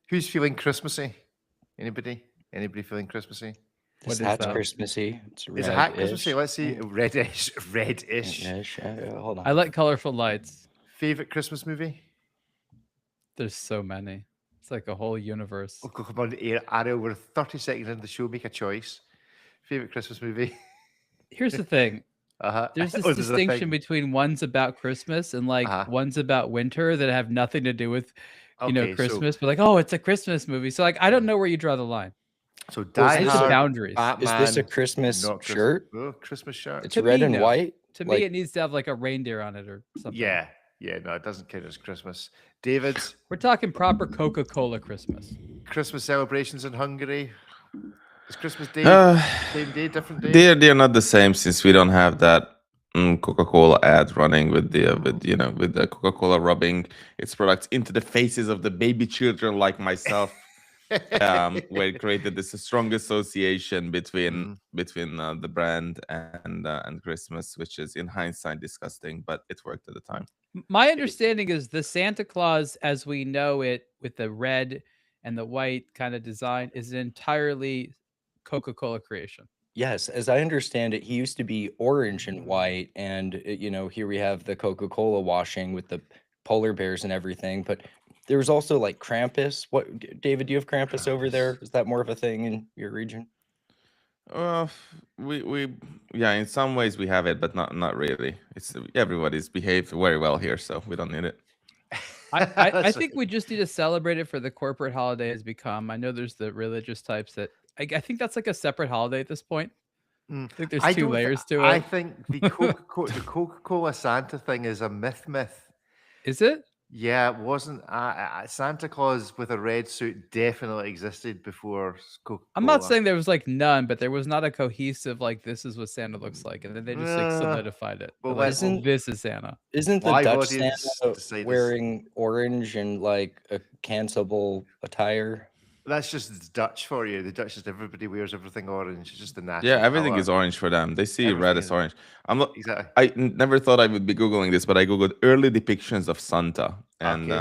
Who's feeling Christmassy? Anybody? Anybody feeling Christmassy? This What is hat's that? Christmassy. It's Is it hat Christmassy? red-ish. Let's see. Reddish. Reddish. Ish. Hold I on. like colorful lights. Favorite Christmas movie? There's so many. It's like a whole universe. Oh, come on, Ariel. We're 30 seconds into the show. Make a choice. Favorite Christmas movie? Here's the thing. Uh-huh. There's this Oh, there's a distinction thing. between ones about Christmas and like Uh-huh. ones about winter that have nothing to do with, Okay, Christmas. But like, oh, it's a Christmas movie. So like, I don't know where you draw the line. so Well, Die There's Hard, boundaries. Is this a Batman, Christmas not shirt? Christmas shirt. It's To red me, and no. white. To Like, me, it needs to have like a reindeer on it or something. Yeah, no, it doesn't count as Christmas. David, We're talking proper Coca-Cola Christmas. Christmas celebrations in Hungary. Is Christmas Day Uh, same day, different day? they're not the same since we don't have that Coca-Cola ad running with the Coca-Cola rubbing its products into the faces of the baby children like myself. Where it created this strong association between the brand and Christmas, which is in hindsight disgusting, but it worked at the time. My understanding is the Santa Claus, as we know it, with the red and the white kind of design, is an entirely Coca-Cola creation. yes, as I understand it, he used to be orange and white, and here we have the Coca-Cola washing with the polar bears and everything. But there was also like Krampus. David, do you have Krampus over there? Is that more of a thing in your region? Yeah, in some ways we have it, but not really. It's everybody's behaved very well here, so we don't need it. I think we just need to celebrate it for the corporate holiday has become. I know there's the religious types that I think that's like a separate holiday at this point. I think there's two layers to it. I think the Coca-Cola Santa thing is a myth. Is it? Yeah, it wasn't. Santa Claus with a red suit definitely existed before Coca-Cola. I'm not saying there was like none, but there was not a cohesive like this is what Santa looks like, and then they just like solidified it. Well, Like, isn't- this is Santa. Isn't the Live Dutch audience Santa decided- wearing orange and like a cancelable attire? That's just Dutch for you. The Dutch just everybody wears everything orange. It's just the natural. Yeah, everything colour. is orange for them. They see red Everything as is- orange. I'm not. Exactly. I never thought I would be googling this, but I googled early depictions of Santa, and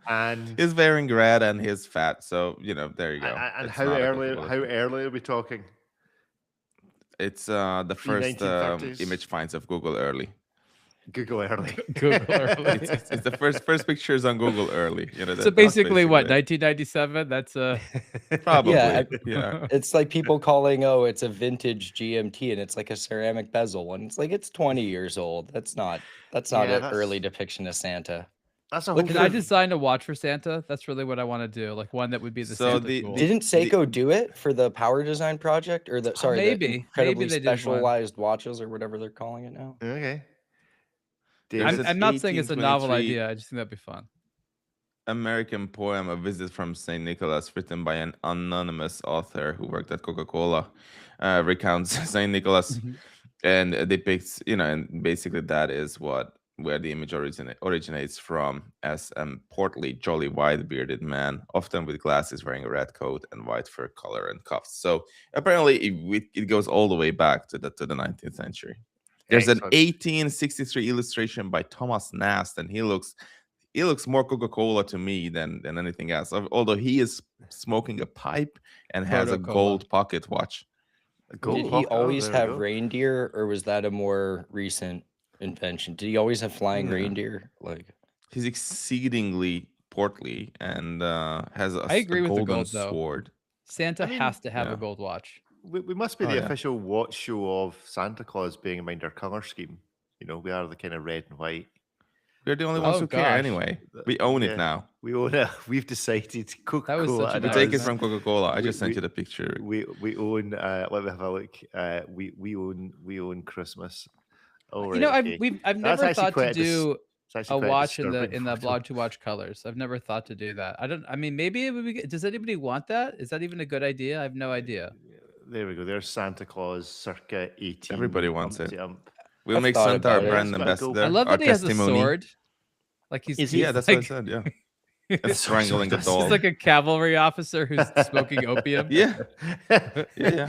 And he's wearing red and he's fat. So there you go. and It's how not a early? Coca-Cola How thing. early are we talking? It's the first 1930s? image finds of Google early. Google early. Google early. It's the first pictures on Google early. So that's basically, what basically 1997? That's probably Yeah, It's like people calling, it's a vintage GMT, and it's like a ceramic bezel, and it's like it's 20 years old. That's not Yeah, an that's- early depiction of Santa. That's a whole. Can I design a watch for Santa? That's really what I want to do. Like one that would be the So Santa the- tool. Didn't Seiko do it for the power design project, or the Maybe. Maybe incredibly they did one. specialized watches, or whatever they're calling it now? Okay. There's I'm not saying it's a novel 1823 idea. I just think that'd be fun. American poem, A Visit from St. Nicholas, written by an anonymous author who worked at Coca-Cola, recounts St. Nicholas and depicts, and basically that is where the image originates from, as a portly, jolly, white-bearded man, often with glasses, wearing a red coat and white fur collar and cuffs. So apparently it goes all the way back to the 19th century. There's an Excellent. 1863 illustration by Thomas Nast, and he looks more Coca-Cola to me than anything else. Although he is smoking a pipe and has a Coca-Cola. gold pocket watch. Gold Did he pocket- oh, always there we have go. reindeer, or was that a more recent invention? Did he always have flying Yeah. reindeer? Like, He's exceedingly portly and has a I agree with the golden gold, though. sword. Santa I mean, has to have yeah. a gold watch. We must be Oh, the yeah. official watch show of Santa Claus, bearing in mind our color scheme. We are the kind of red and white. We're the only Oh, ones who care gosh. anyway. We own Yeah. it now. We own it. We've decided Coca-Cola. such a We That take it was- from Coca-Cola. I we- just sent we- you the picture. We own. Let me have a look. We own Christmas. Oh, right, okay. I've That's never actually thought to quite a dis- do It's actually a quite watch in the disturbing. blog to watch colors. I've never thought to do that. I mean, maybe it would be. Does anybody want that? Is that even a good idea? I have no idea. There we go. There's Santa Claus, circa 18. Everybody wants it. ump. We'll I've make thought Santa our about it. brand It's got a gold- ambassador. I love our that he has a testimony. sword. Like he's Yeah, that's like, what I said. Yeah, he's strangling a doll. like a cavalry officer who's smoking opium. Yeah, yeah.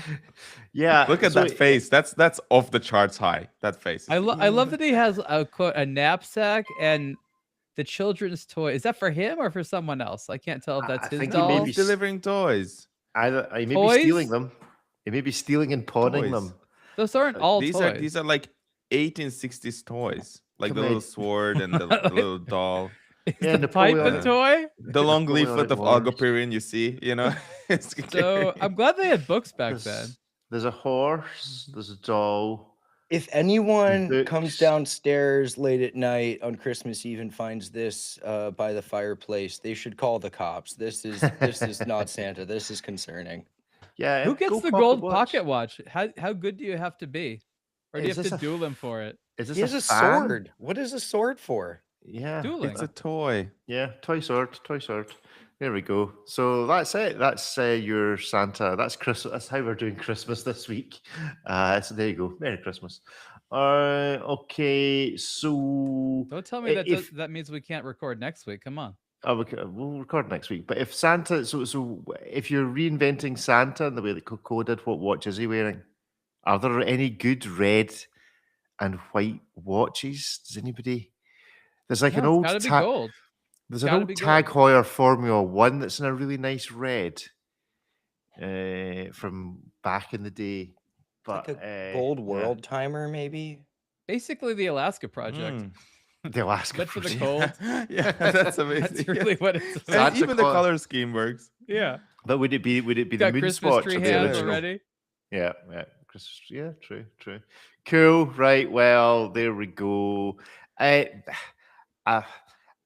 Yeah. Look at so that face. That's off the charts high. That face. I love that he has a knapsack and the children's toy. Is that for him or for someone else? I can't tell if that's I his think he may doll. be He's delivering toys. Either he may be stealing Toys? them. He may be stealing and pawning Toys. them. Those aren't all These toys. are like 1860s toys, like Come the on. little sword and the little doll, Is Yeah, the pipe a Napoleonic. toy? the long leaflet Napoleonic of Wars. Algopirin. You see, It's So I'm glad they had books back then. There's a horse. There's a doll. If anyone comes Books. downstairs late at night on Christmas Eve and finds this by the fireplace, they should call the cops. This is not Santa. This is concerning. Yeah. Who gets go the pocket gold watch. pocket watch? How good do you have to be? Or do you Is have this to a duel him for it? Is this He has a fan? sword. What is a sword for? Yeah. Dueling. It's a toy. Yeah. Toy sword. Toy sword. There we go. So that's it. That's your Santa. That's Christmas. That's how we're doing Christmas this week. So there you go. Merry Christmas. Okay. So Don't tell me that if that means we can't record next week. Come on. we'll record next week. But if Santa, so if you're reinventing Santa in the way that Coco did, what watch is he wearing? Are there any good red and white watches? Does anybody? There's like an No, it's old gotta be ta- gold. there's an gotta old be Tag gold. Heuer Formula One that's in a really nice red from back in the day. But Like a gold yeah, world timer, maybe? Basically the Alaska Project. the Alaska But for the Project. cold. Yeah, that's amazing. That's really what it's And about. Santa even the Claus- color scheme works. Yeah. But would it be the Got moon Christmas spot tree or the hands original? already. Yeah, Christmas. Yeah, true. Cool. Right. Well, there we go. Ariel,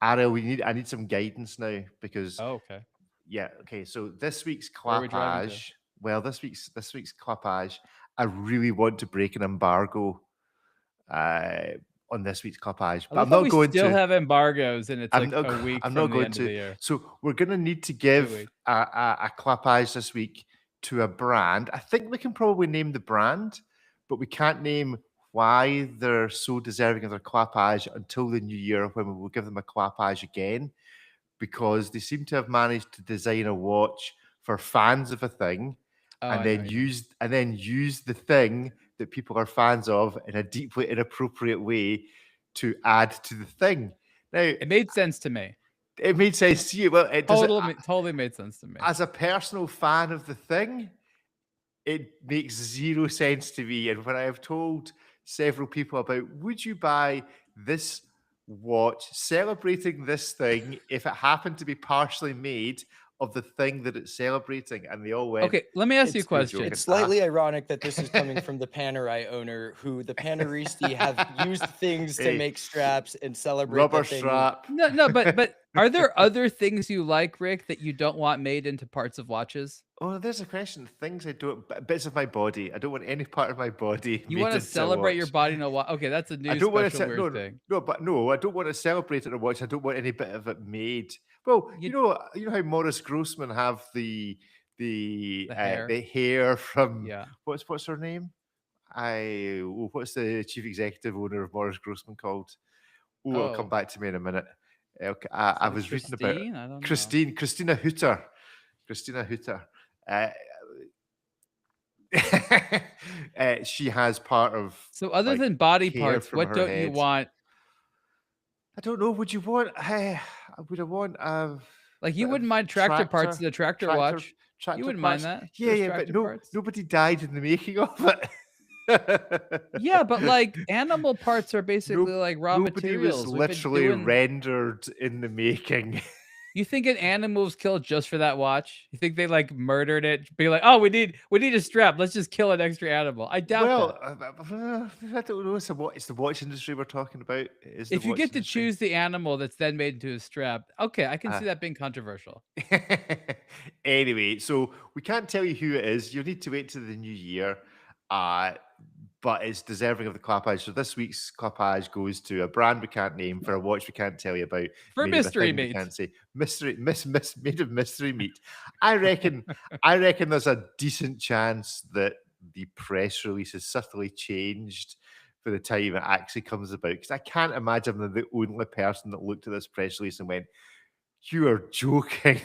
I need some guidance now because Oh, okay. yeah. Okay. So this week's Where are we driving to? clappage. Well, this week's clappage. I really want to break an embargo on this week's clappage, I but love I'm how not we going still to. have embargoes and it's I'm like not, a week I'm from not the going end of the to. year. So we're going to need to give weeks. a clappage this week to a brand. I think we can probably name the brand, but we can't name why they're so deserving of their clappage until the new year when we will give them a clappage again, because they seem to have managed to design a watch for fans of a thing Oh, I and know then you mean. use the thing that people are fans of in a deeply inappropriate way to add to the thing. Now, It made sense to me. it made sense to you. Well, it doesn't. Totally made sense to me. As a personal fan of the thing, it makes zero sense to me. And when I have told several people about, would you buy this watch celebrating this thing if it happened to be partially made of the thing that it's celebrating? And they all went, Okay, let me ask you a "It's no question. joke, It's slightly ironic that this is coming from the Panerai owner, who the Paneristi have used things to Hey, make straps and celebrate rubber the thing. strap." No, but are there other things you like, Rick, that you don't want made into parts of watches? Oh, there's a question. Things I don't, bits of my body. I don't want any part of my body. You made want to into a celebrate your watch. body in a watch? Okay, that's a new I don't want to special weird thing. No, I don't want to celebrate it in a watch. I don't want any bit of it made. Well, you know how Morris Grossman have the hair from Yeah. what's her name? What's the chief executive owner of Morris Grossman called? Oh, it'll come Oh. back to me in a minute. Okay, I Is it was reading about Christine? I don't know. Christina Hooter. Christina Hooter. She has part of. So other like, than body hair parts, from what her don't you head. want? I don't know. Would you want? Would I want? Like you bit wouldn't of mind tractor parts in the tractor watch. tractor You wouldn't mind parts? that. Yeah, Those yeah, but tractor no, parts? nobody died in the making of it. Yeah, but like animal parts are basically like raw Nobody materials. was We've been literally doing- rendered in the making. You think an animal was killed just for that watch? You think they like murdered it? Be like, oh, we need a strap. Let's just kill an extra animal. I doubt that. I don't know. It's the watch industry we're talking about. It is the If you watch get to industry. choose the animal that's then made into a strap, okay, I can see that being controversial. Anyway, so we can't tell you who it is. You'll need to wait till the new year. But it's deserving of the clappage. So this week's clappage goes to a brand we can't name for a watch we can't tell you about. For made of a mystery thing we meat. can't say made of mystery meat. I reckon there's a decent chance that the press release is subtly changed for the time it actually comes about. Because I can't imagine I'm the only person that looked at this press release and went, "You are joking."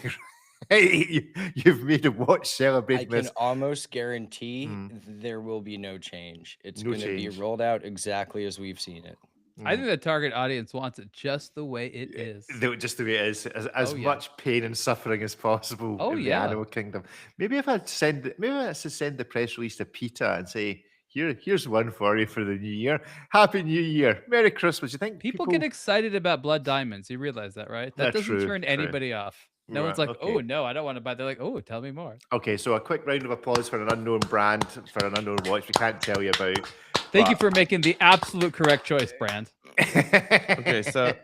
You've made a watch I celebrating can this. almost guarantee there will be no change. It's No going to be change. rolled out exactly as we've seen it. I think the target audience wants it just the way it is. Just the way it is, as Oh, yeah. much pain and suffering as possible Oh, in the yeah. animal kingdom. Maybe I should send the press release to PETA and say, here's one for you for the new year. Happy New Year. Merry Christmas. You think People get excited about blood diamonds. You realize that, right? That doesn't true, turn true. anybody off. No one's Right, like, okay. oh, no, I don't want to buy. They're like, oh, tell me more. Okay, so a quick round of applause for an unknown brand, for an unknown watch we can't tell you about. Thank you for making the absolute correct choice, Brand. Okay, so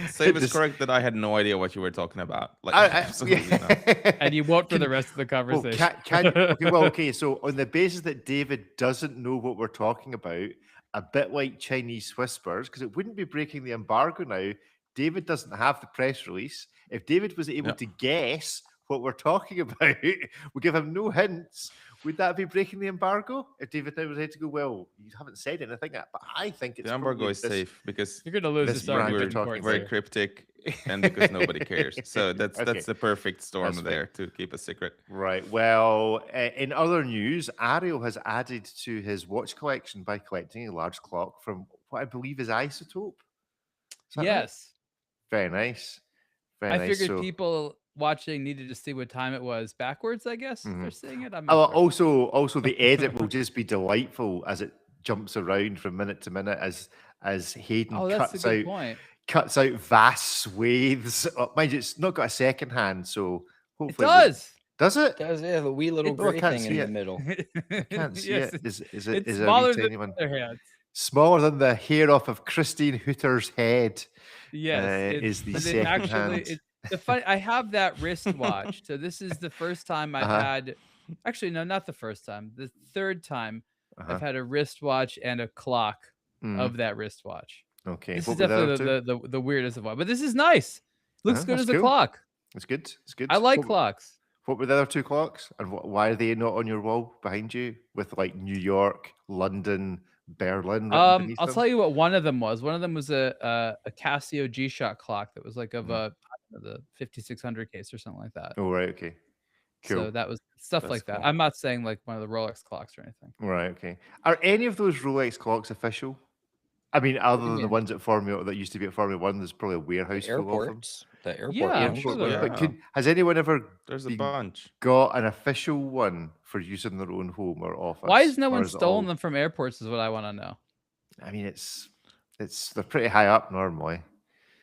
Save is correct that I had no idea what you were talking about. Like, absolutely not. And you won't for the rest of the conversation. Okay, so on the basis that David doesn't know what we're talking about, a bit like Chinese whispers, because it wouldn't be breaking the embargo now. David doesn't have the press release. If David was able to guess what we're talking about, we give him no hints. Would that be breaking the embargo? If David now was able to go, well, you haven't said anything, but I think it's the embargo is safe because you're going to lose this argument. We're very cryptic, and because nobody cares. So that's the perfect storm there to keep a secret. Right. Well, in other news, Ariel has added to his watch collection by collecting a large clock from what I believe is Isotope. Yes. Right? Very nice. I figured people watching needed to see what time it was backwards, I guess. They're seeing it. Also the edit will just be delightful as it jumps around from minute to minute as Hayden cuts out vast swathes. Mind you, it's not got a second hand, so hopefully it does. Does it? It does, yeah, the wee little gray thing in the middle. I can't see it. Is it smaller a wee tiny than one? their hands. Smaller than the hair off of Christine Hooter's head. Yes, is the second hand. I have that wristwatch. So this is the first time I've had. Actually, no, not the first time. The third time I've had a wristwatch and a clock of that wristwatch. Okay, this is definitely the weirdest of all. But this is nice. Looks good as a clock. It's good. It's good. I like clocks. What were the other two clocks, and why are they not on your wall behind you with like New York, London, Berlin? I'll tell you what one of them was. One of them was a Casio G-Shock clock that was like of the 5600 case or something like that. Oh, right. Okay. Cool. So that was stuff like that. I'm not saying like one of the Rolex clocks or anything. Right. Okay. Are any of those Rolex clocks official? I mean, other than the ones at Formula that used to be at Formula One, there's probably a warehouse full of them. The airport. Yeah, I'm sure but has anyone ever There's a bunch got an official one for use in their own home or office? Why has no one stolen them from airports? Is what I want to know. I mean, they're pretty high up normally.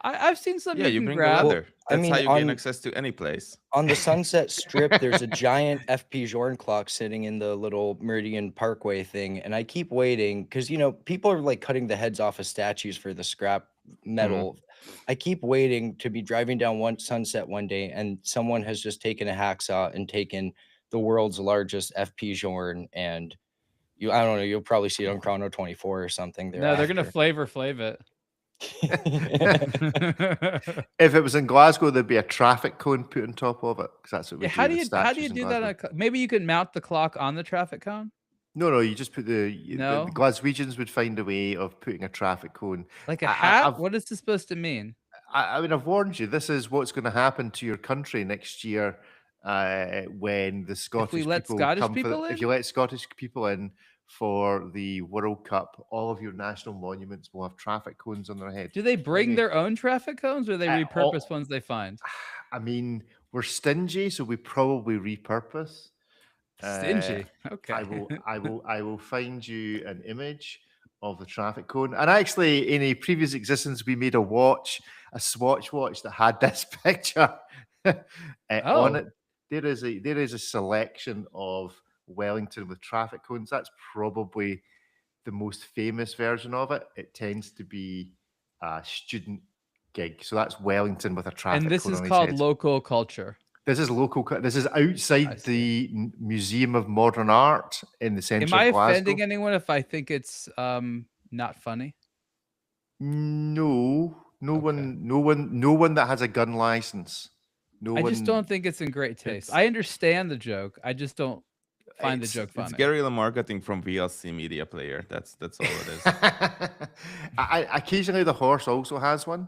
I've seen some. Yeah, you bring the leather. That's how you gain access to any place. On the Sunset Strip, there's a giant FP Journe clock sitting in the little Meridian Parkway thing, and I keep waiting because people are like cutting the heads off of statues for the scrap metal. I keep waiting to be driving down Sunset one day, and someone has just taken a hacksaw and taken the world's largest FP Journe, and I don't know, you'll probably see it on Chrono 24 or something. No, they're gonna Flavor it. If it was in Glasgow, there'd be a traffic cone put on top of it because that's what we do. How do you do that? Maybe you could mount the clock on the traffic cone. No, you just put the Glaswegians would find a way of putting a traffic cone. Like a hat? What is this supposed to mean? I mean, I've warned you. This is what's going to happen to your country next year when the Scottish people if you let Scottish people in for the World Cup, all of your national monuments will have traffic cones on their head. Do they bring their own traffic cones, or they repurpose ones they find? I mean, we're stingy, so we probably repurpose. Stingy. Okay. I will find you an image of the traffic cone. And actually, in a previous existence, we made a Swatch watch that had this picture on it. There is a selection of Wellington with traffic cones. That's probably the most famous version of it. It tends to be a student gig. So that's Wellington with a traffic cone. And this is called local culture. This is local. This is outside the Museum of Modern Art in the centre of Glasgow. Am I offending anyone if I think it's not funny? No one that has a gun license. I just don't think it's in great taste. I understand the joke. I just don't find the joke funny. It's guerrilla marketing from VLC Media Player. That's all it is. Occasionally, the horse also has one.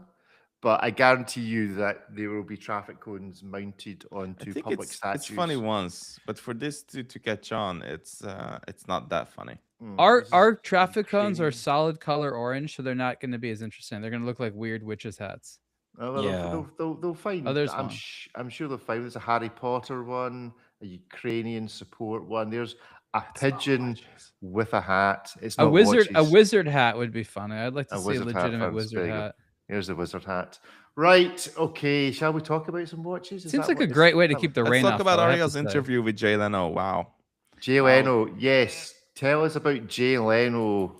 But I guarantee you that there will be traffic cones mounted onto public statues. It's funny once, but for this to catch on, it's not that funny. Our traffic cones are solid color orange, so they're not going to be as interesting. They're going to look like weird witches' hats. Oh, well, Yeah. they'll find. there's I'm one. I'm sure they'll find. There's a Harry Potter one, a Ukrainian support one. There's a pigeon with a hat. It's not A wizard. A watches. wizard hat would be funny. I'd like to A see a wizard hat legitimate first. wizard There you go. hat. Here's the wizard hat. Right. Okay. Shall we talk about some watches? Is Seems that like what a this- great way to that- keep the Let's rain talk off. about though, I have to Ariel's say. interview with Jay Leno. Wow. Jay Leno. Yes. Tell us about Jay Leno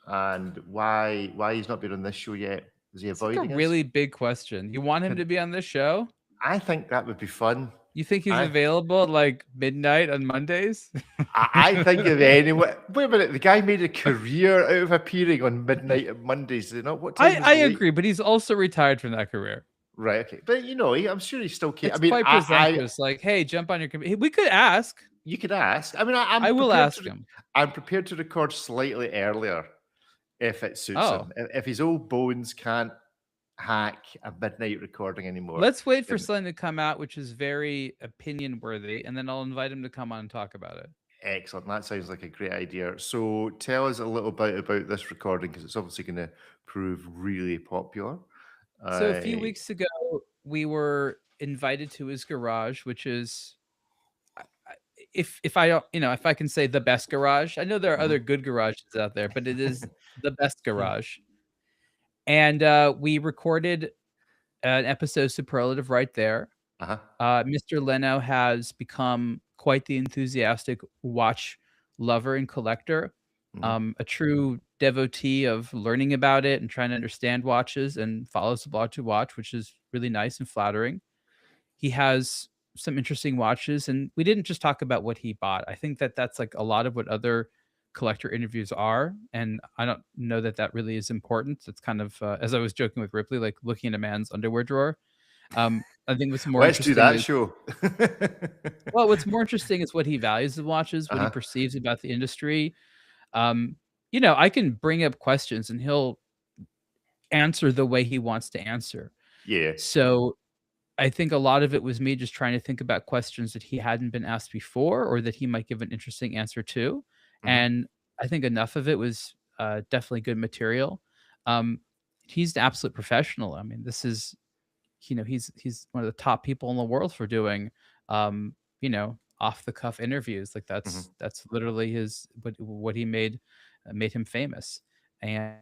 and why he's not been on this show yet. Is he It's like avoiding a us? really big question. You want him to be on this show? I think that would be fun. You think he's I- available at like midnight on Mondays? I think if anyone. Wait a minute. The guy made a career out of appearing on midnight at Mondays. Is it not? What time? I agree, but he's also retired from that career. Right. Okay. But you know, I'm sure he still can. It's I mean, quite presumptuous. Like, hey, jump on your computer. We could ask. you could ask. I mean, I'm I will prepared ask to- him. I'm prepared to record slightly earlier if it suits Oh. him. If his old bones can't hack a midnight recording anymore. Let's wait for then- something to come out, which is very opinion worthy, and then I'll invite him to come on and talk about it. Excellent. That sounds like a great idea. So tell us a little bit about this recording because it's obviously going to prove really popular. So a few Uh, weeks ago, we were invited to his garage, which is, if I don't, if I can say the best garage. I know there are other good garages out there, but it is the best garage. And we recorded an episode Superlative right there. Uh-huh. Mr. Leno has become quite the enthusiastic watch lover and collector, Mhm. a true devotee of learning about it and trying to understand watches, and follows the blog to watch, which is really nice and flattering. He has some interesting watches, and we didn't just talk about what he bought. I think that that's like a lot of what other collector interviews are, and I don't know that that really is important. It's kind of, as I was joking with Ripley, like looking at a man's underwear drawer. I think what's more Let's do interesting that is- show. well, what's more interesting is what he values in watches, what he Uh-huh. perceives about the industry. I can bring up questions and he'll answer the way he wants to answer. Yeah. So I think a lot of it was me just trying to think about questions that he hadn't been asked before or that he might give an interesting answer to. Mhm. And I think enough of it was definitely good material. He's an absolute professional. I mean, this is, he's one of the top people in the world for doing, off the cuff interviews. Like that's literally what he made him famous. And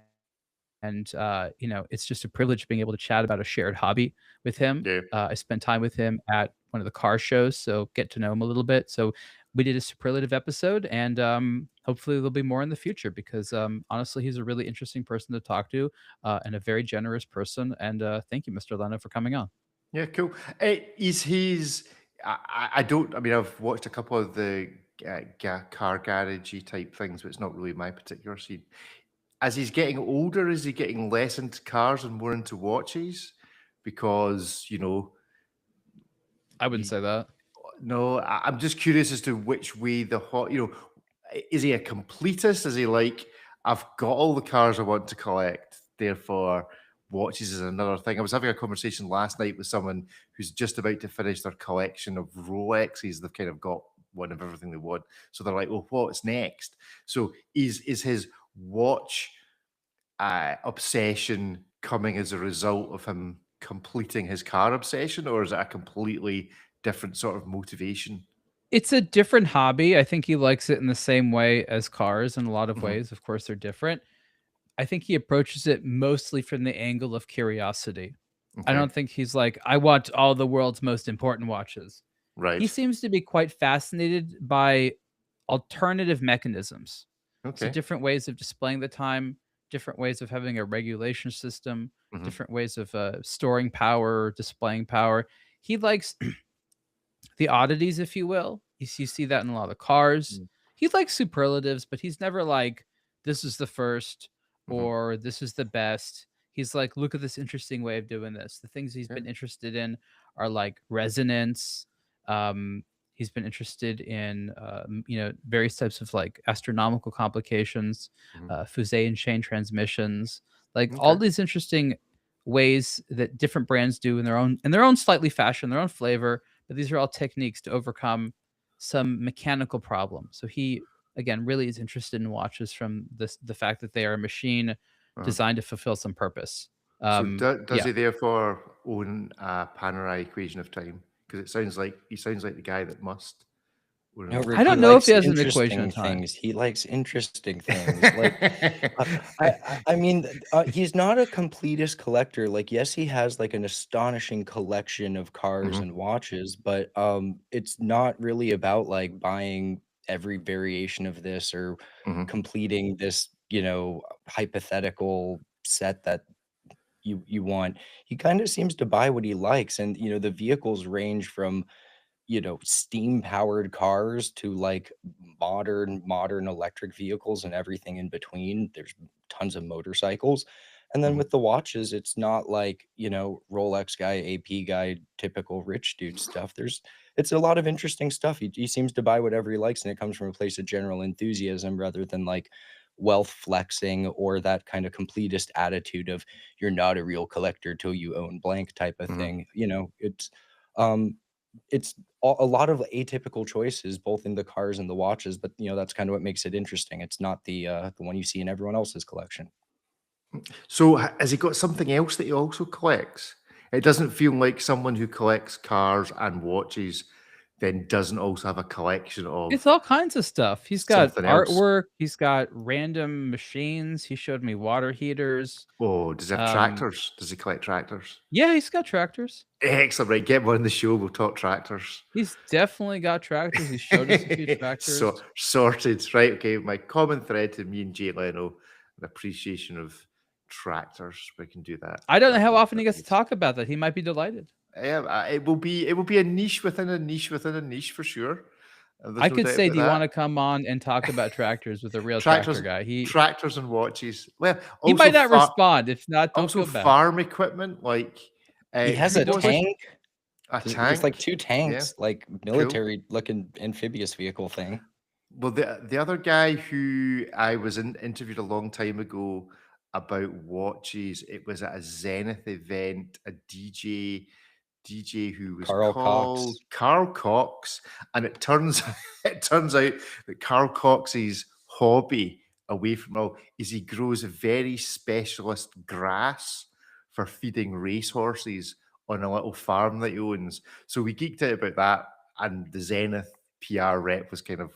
it's just a privilege being able to chat about a shared hobby with him. Yeah. I spent time with him at one of the car shows, so get to know him a little bit. So we did a superlative episode, and hopefully there'll be more in the future because honestly, he's a really interesting person to talk to and a very generous person. And thank you, Mr. Leno, for coming on. Yeah, cool. I don't. I mean, I've watched a couple of the car garagey type things, but it's not really my particular scene. As he's getting older, is he getting less into cars and more into watches? Because I wouldn't say that. no, I'm just curious as to which way is he a completist? Is he like, I've got all the cars I want to collect, therefore watches is another thing? I was having a conversation last night with someone who's just about to finish their collection of Rolexes. They've kind of got one of everything they want. So they're like, well, what's next? So is his watch obsession coming as a result of him completing his car obsession, or is it a completely different sort of motivation? It's a different hobby. I think he likes it in the same way as cars in a lot of Mhm. ways. Of course, they're different. I think he approaches it mostly from the angle of curiosity. I Okay, don't think he's like, I want all the world's most important watches. right. He seems to be quite fascinated by alternative mechanisms. So Okay. different ways of displaying the time, different ways of having a regulation system, Mhm. different ways of storing power, displaying power. He likes the oddities, if you will. You see that in a lot of cars. Mm. He likes superlatives, but he's never like, this is the first Mhm. or this is the best. He's like, look at this interesting way of doing this. The things he's Yeah. been interested in are like resonance. He's been interested in, various types of like astronomical complications, Mhm. Fusee and chain transmissions, like all Okay. these interesting ways that different brands do in their own slightly fashion, their own flavor. But these are all techniques to overcome some mechanical problem. So he again, really is interested in watches from the fact that they are a machine designed to fulfill some purpose. So does Yeah. he therefore own a Panerai equation of time? Because he sounds like the guy that must. No, Or- Rick, I he don't know if likes he has an equation interesting of time. things. He likes interesting things. Like, I mean, he's not a completist collector. Like, yes, he has like an astonishing collection of cars Mhm. and watches, but it's not really about like buying every variation of this or Mhm. completing this, you know, hypothetical set that you want. He kind of seems to buy what he likes, and you know, the vehicles range from, you know, steam powered cars to like modern electric vehicles and everything in between. There's tons of motorcycles. And then Mhm. with the watches, it's not like, you know, Rolex guy, AP guy, typical rich dude stuff. It's a lot of interesting stuff. He seems to buy whatever he likes, and it comes from a place of general enthusiasm rather than like wealth flexing or that kind of completist attitude of you're not a real collector till you own blank type of Mhm. thing. You know, um it's a lot of atypical choices both in the cars and the watches, but you know, that's kind of what makes it interesting. It's not the one you see in everyone else's collection. So has he got something else that he also collects? It doesn't feel like someone who collects cars and watches then doesn't also have a collection It's of all kinds of stuff. He's got something else. artwork. He's got random machines. He showed me water heaters. Oh, does he have Um, tractors? Does he collect tractors? Yeah, he's got tractors. Excellent. Right, get him on the show. We'll talk tractors. He's definitely got tractors. He showed us a few tractors. So sorted. Right. Okay. My common thread to me and Jay Leno, an appreciation of tractors. We can do that. I don't know how That'd often he be gets to nice. talk about that. He might be delighted. Yeah, it will be a niche within a niche within a niche for sure. There's I no could doubt say, about do you want to that. come on and talk about tractors with a real Tractors, tractor guy? He tractors and watches. Well, he also might not respond. If not, don't also feel bad. farm equipment like He has who a was it? tank. A There's like tank. 2 Yeah, tanks, like cool. military looking amphibious vehicle thing. Well, the other guy who I was interviewed a long time ago about watches, it was at a Zenith event, a DJ who was Carl called Cox. Carl Cox, and it turns out that Carl Cox's hobby away from all is he grows very specialist grass for feeding racehorses on a little farm that he owns. So we geeked out about that, and the Zenith PR rep was kind of,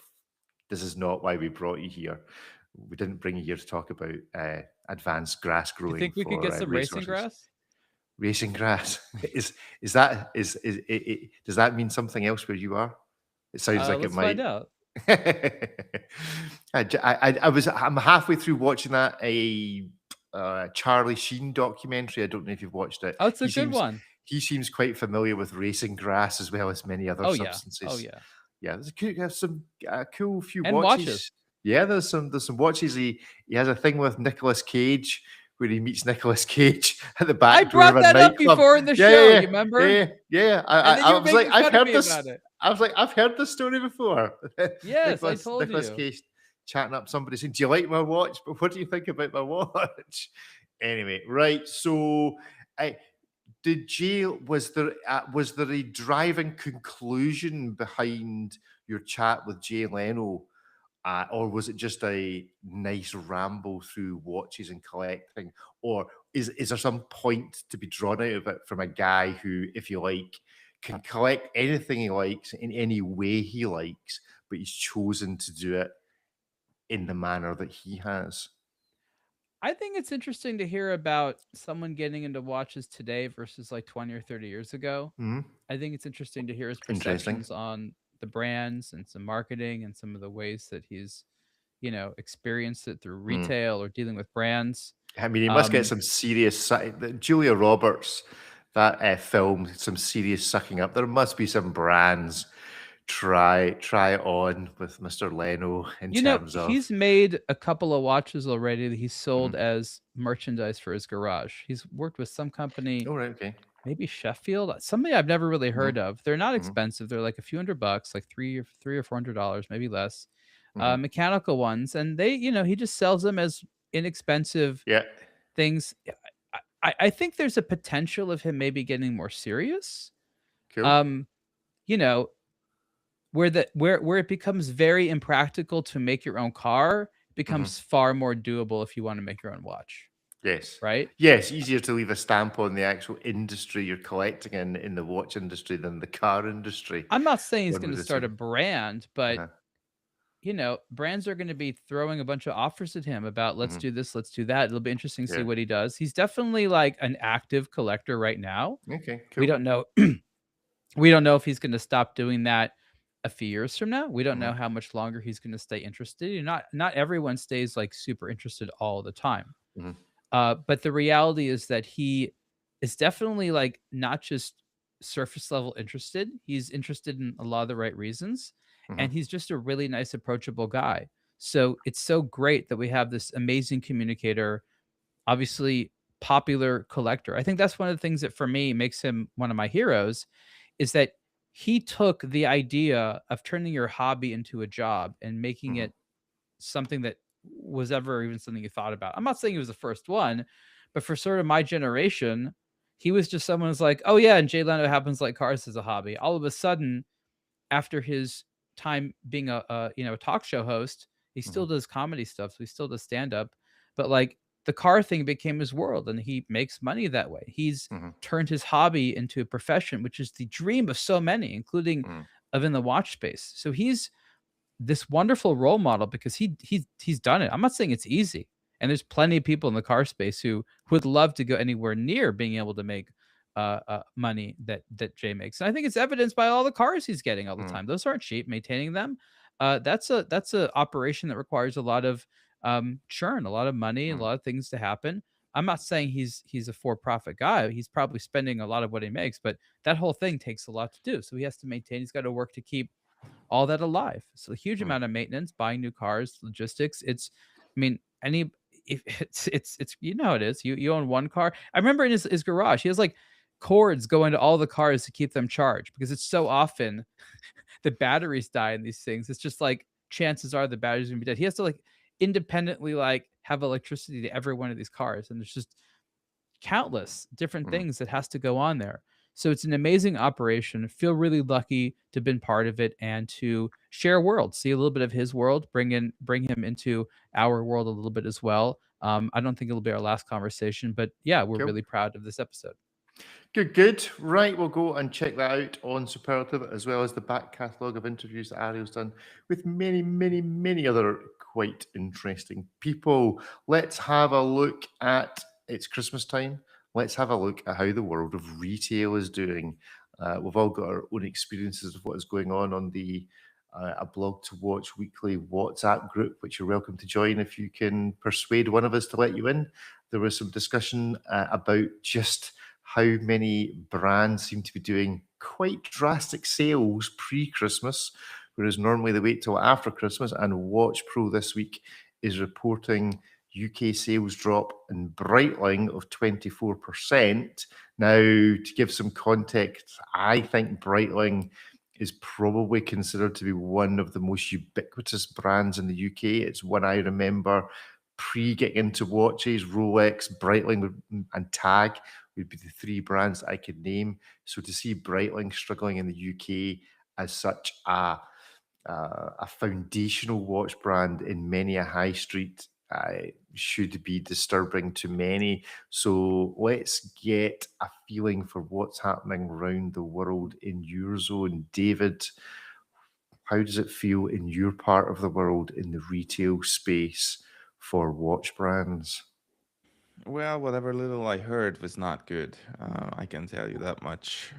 this is not why we brought you here. We didn't bring you here to talk about advanced grass Do you growing think we could for get some racing racehorses. grass? Racing grass is that does that mean something else where you are? It sounds like it Let's find might. out. I'm halfway through watching that Charlie Sheen documentary. I don't know if you've watched it. Oh, it's a good one. He seems quite familiar with racing grass as well as many other Oh yeah. substances. Oh yeah. Yeah, there's some cool few And watches. watches. Yeah, there's some watches. He has a thing with Nicolas Cage where he meets Nicolas Cage at the back I door brought of a that up nightclub. before in the show. You remember? Yeah. And then I you were was like, making I've fun of heard me this. about it. I was like, I've heard this story before. Yes, I told Nicolas you. Cage chatting up somebody saying, "Do you like my watch? But what do you think about my watch?" Anyway, right. So, was there a driving conclusion behind your chat with Jay Leno, or was it just a nice ramble through watches and collecting, or is there some point to be drawn out of it from a guy who, if you like, can collect anything he likes in any way he likes, but he's chosen to do it in the manner that he has? I think it's interesting to hear about someone getting into watches today versus like 20 or 30 years ago. Mhm. I think it's interesting to hear his Interesting. perceptions on the brands and some marketing and some of the ways that he's, experienced it through retail or dealing with brands. I mean, he must get some serious. Julia Roberts, that film, some serious sucking up. There must be some brands try on with Mr. Leno in terms of. He's made a couple of watches already that he's sold as merchandise for his garage. He's worked with some company, Oh, right, okay. maybe Sheffield, somebody I've never really heard of. They're not Mhm. expensive. They're like a few $100, like $300 or $400, maybe less. Mhm. Mechanical ones, and they, he just sells them as inexpensive Yeah. things. I think there's a potential of him maybe getting more serious. Cool. You know, where it becomes very impractical to make your own car, it becomes far more doable if you want to make your own watch, Yes. right? Yes, easier to leave a stamp on the actual industry you're collecting in the watch industry than the car industry. I'm not saying he's One going to would start a assume. brand, but Uh-huh. you know, brands are going to be throwing a bunch of offers at him about let's do this, let's do that. It'll be interesting to see Yeah. what he does. He's definitely like an active collector right now. Okay, We cool. don't know we don't know if he's going to stop doing that a few years from now. We don't know how much longer he's going to stay interested. Not everyone stays like super interested all the time. But the reality is that he is definitely like not just surface level interested. He's interested in a lot of the right reasons, and he's just a really nice, approachable guy. So it's so great that we have this amazing communicator, obviously popular collector. I think that's one of the things that for me makes him one of my heroes, is that he took the idea of turning your hobby into a job and making it something that was ever even something you thought about. I'm not saying he was the first one, but for sort of my generation, he was just someone who's like, oh yeah, and Jay Leno happens like cars as a hobby. All of a sudden, after his time being a talk show host, he still does comedy stuff, so he still does stand up, but like the car thing became his world, and he makes money that way. He's turned his hobby into a profession, which is the dream of so many, including of in the watch space. So he's this wonderful role model because he's done it. I'm not saying it's easy, and there's plenty of people in the car space who would love to go anywhere near being able to make money that Jay makes. And I think it's evidenced by all the cars he's getting all the time. Those aren't cheap. Maintaining them, that's a operation that requires a lot of churn, a lot of money, a lot of things to happen. I'm not saying he's a for-profit guy. He's probably spending a lot of what he makes, but that whole thing takes a lot to do. So he has to maintain. He's got to work to keep all that alive. So a huge amount of maintenance, buying new cars, logistics. It's, I mean, if it's you know how it is. You own one car. I remember in his garage, he has like cords going to all the cars to keep them charged because it's so often the batteries die in these things. It's just like chances are the batteries gonna be dead. He has to like independently like have electricity to every one of these cars, and there's just countless different things that has to go on there. So it's an amazing operation. I feel really lucky to have been part of it and to share a world, see a little bit of his world, bring him into our world a little bit as well. I don't think it'll be our last conversation, but yeah, we're Cool. really proud of this episode. Good. Right, we'll go and check that out on Superlative, as well as the back catalogue of interviews that Ariel's done with many, many, many other quite interesting people. Let's have a look at, it's Christmas time. Let's have a look at how the world of retail is doing. We've all got our own experiences of what is going on the A Blog to Watch weekly WhatsApp group, which you're welcome to join if you can persuade one of us to let you in. There was some discussion about just how many brands seem to be doing quite drastic sales pre-Christmas, whereas normally they wait till after Christmas. And Watch Pro this week is reporting UK sales drop in Breitling of 24%. Now, to give some context, I think Breitling is probably considered to be one of the most ubiquitous brands in the UK. It's one I remember pre-getting into watches. Rolex, Breitling, and Tag would be the three brands I could name. So to see Breitling struggling in the UK as such a foundational watch brand in many a high street should be disturbing to many. So let's get a feeling for what's happening around the world in your zone. David, how does it feel in your part of the world in the retail space for watch brands? Well, whatever little I heard was not good. I can tell you that much.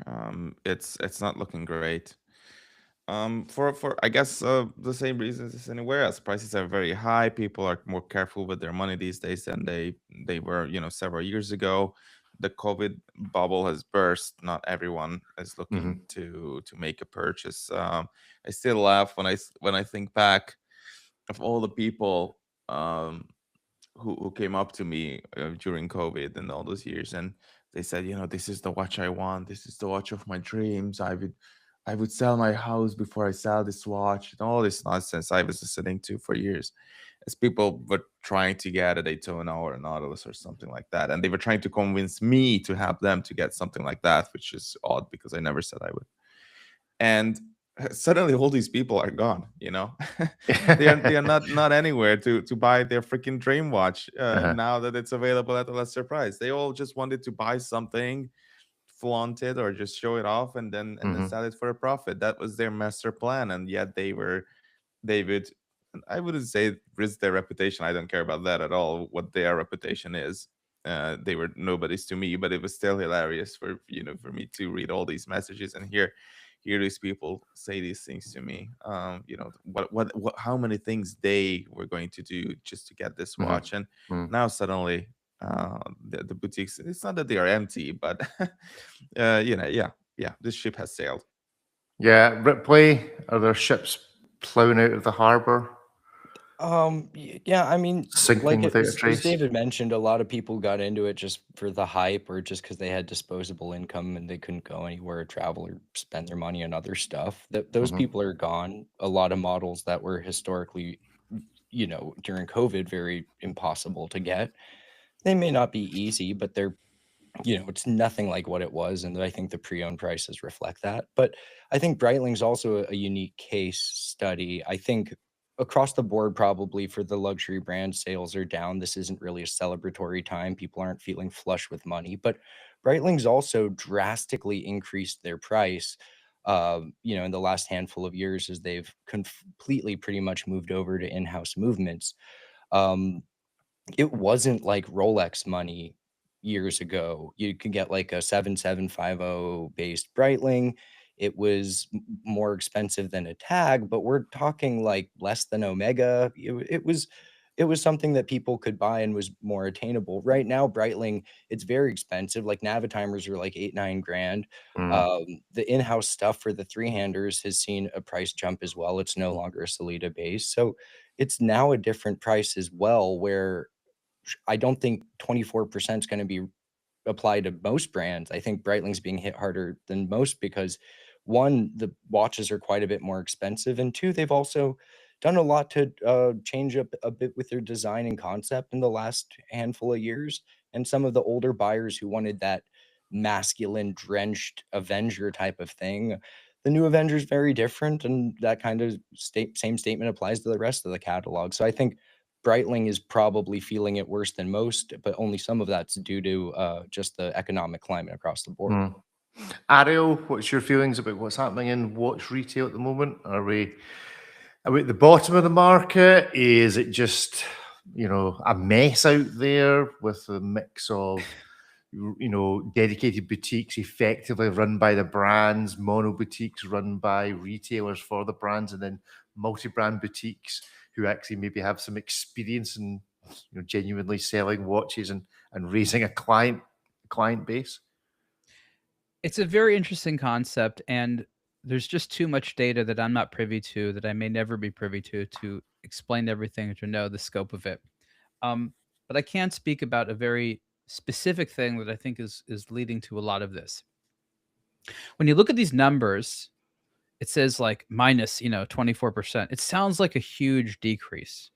It's not looking great. For I guess the same reasons as anywhere else. Prices are very high. People are more careful with their money these days than they were, several years ago. The COVID bubble has burst. Not everyone is looking to make a purchase. I still laugh when I think back of all the people who came up to me during COVID and all those years, and they said, this is the watch I want. This is the watch of my dreams. I would sell my house before I sell this watch, and all this nonsense I was listening to for years, as people were trying to get a Daytona or a Nautilus or something like that, and they were trying to convince me to help them to get something like that, which is odd because I never said I would. And suddenly all these people are gone. They are not anywhere to buy their freaking dream watch now that it's available at a lesser price. They all just wanted to buy something, flaunt it, or just show it off, and then sell it for a profit. That was their master plan, and yet they would, I wouldn't say risk their reputation. I don't care about that at all, what their reputation is. They were nobodies to me, but it was still hilarious for me to read all these messages and hear these people say these things to me. What how many things they were going to do just to get this watch, and now suddenly the boutiques, it's not that they are empty, but this ship has sailed. Yeah, Ripley, are there ships plowing out of the harbor? Yeah, I mean, Sinking without a as trace? David mentioned, a lot of people got into it just for the hype, or just because they had disposable income and they couldn't go anywhere or travel or spend their money on other stuff. Those people are gone. A lot of models that were historically, during COVID, very impossible to get. They may not be easy, but they're, it's nothing like what it was. And I think the pre-owned prices reflect that. But I think Breitling's also a unique case study. I think across the board, probably for the luxury brand, sales are down. This isn't really a celebratory time. People aren't feeling flush with money, but Breitling's also drastically increased their price, in the last handful of years, as they've completely pretty much moved over to in-house movements. It wasn't like Rolex money years ago. You could get like a 7750 based Breitling. It was more expensive than a Tag, but we're talking like less than Omega. It was something that people could buy and was more attainable. Right now, Breitling, it's very expensive. Like Navitimers are like 8-9 grand. The in-house stuff for the three-handers has seen a price jump as well. It's no longer a Sellita base, so it's now a different price as well, where I don't think 24% is going to be applied to most brands. I think Breitling's being hit harder than most because, one, the watches are quite a bit more expensive, and two, they've also done a lot to change up a bit with their design and concept in the last handful of years. And some of the older buyers who wanted that masculine, drenched Avenger type of thing, the new Avenger is very different, and that kind of same statement applies to the rest of the catalog. So I think Breitling is probably feeling it worse than most, but only some of that's due to just the economic climate across the board. Ariel, what's your feelings about what's happening in watch retail at the moment? Are we at the bottom of the market? Is it just, a mess out there with a mix of, dedicated boutiques effectively run by the brands, mono boutiques run by retailers for the brands, and then multi-brand boutiques who actually maybe have some experience in genuinely selling watches and raising a client base? It's a very interesting concept, and there's just too much data that I'm not privy to, that I may never be privy to explain everything or to know the scope of it. But I can speak about a very specific thing that I think is leading to a lot of this. When you look at these numbers, it says like minus, 24%. It sounds like a huge decrease.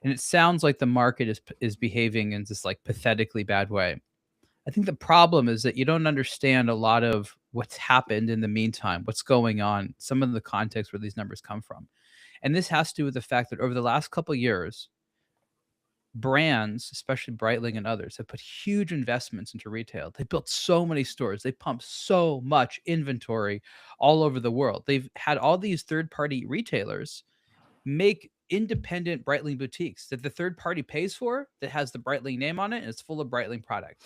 And it sounds like the market is behaving in this like pathetically bad way. I think the problem is that you don't understand a lot of what's happened in the meantime, what's going on, some of the context where these numbers come from. And this has to do with the fact that over the last couple of years, brands, especially Breitling and others, have put huge investments into retail. They built so many stores. They pumped so much inventory all over the world. They've had all these third-party retailers make independent Breitling boutiques that the third party pays for, that has the Breitling name on it, and it's full of Breitling product.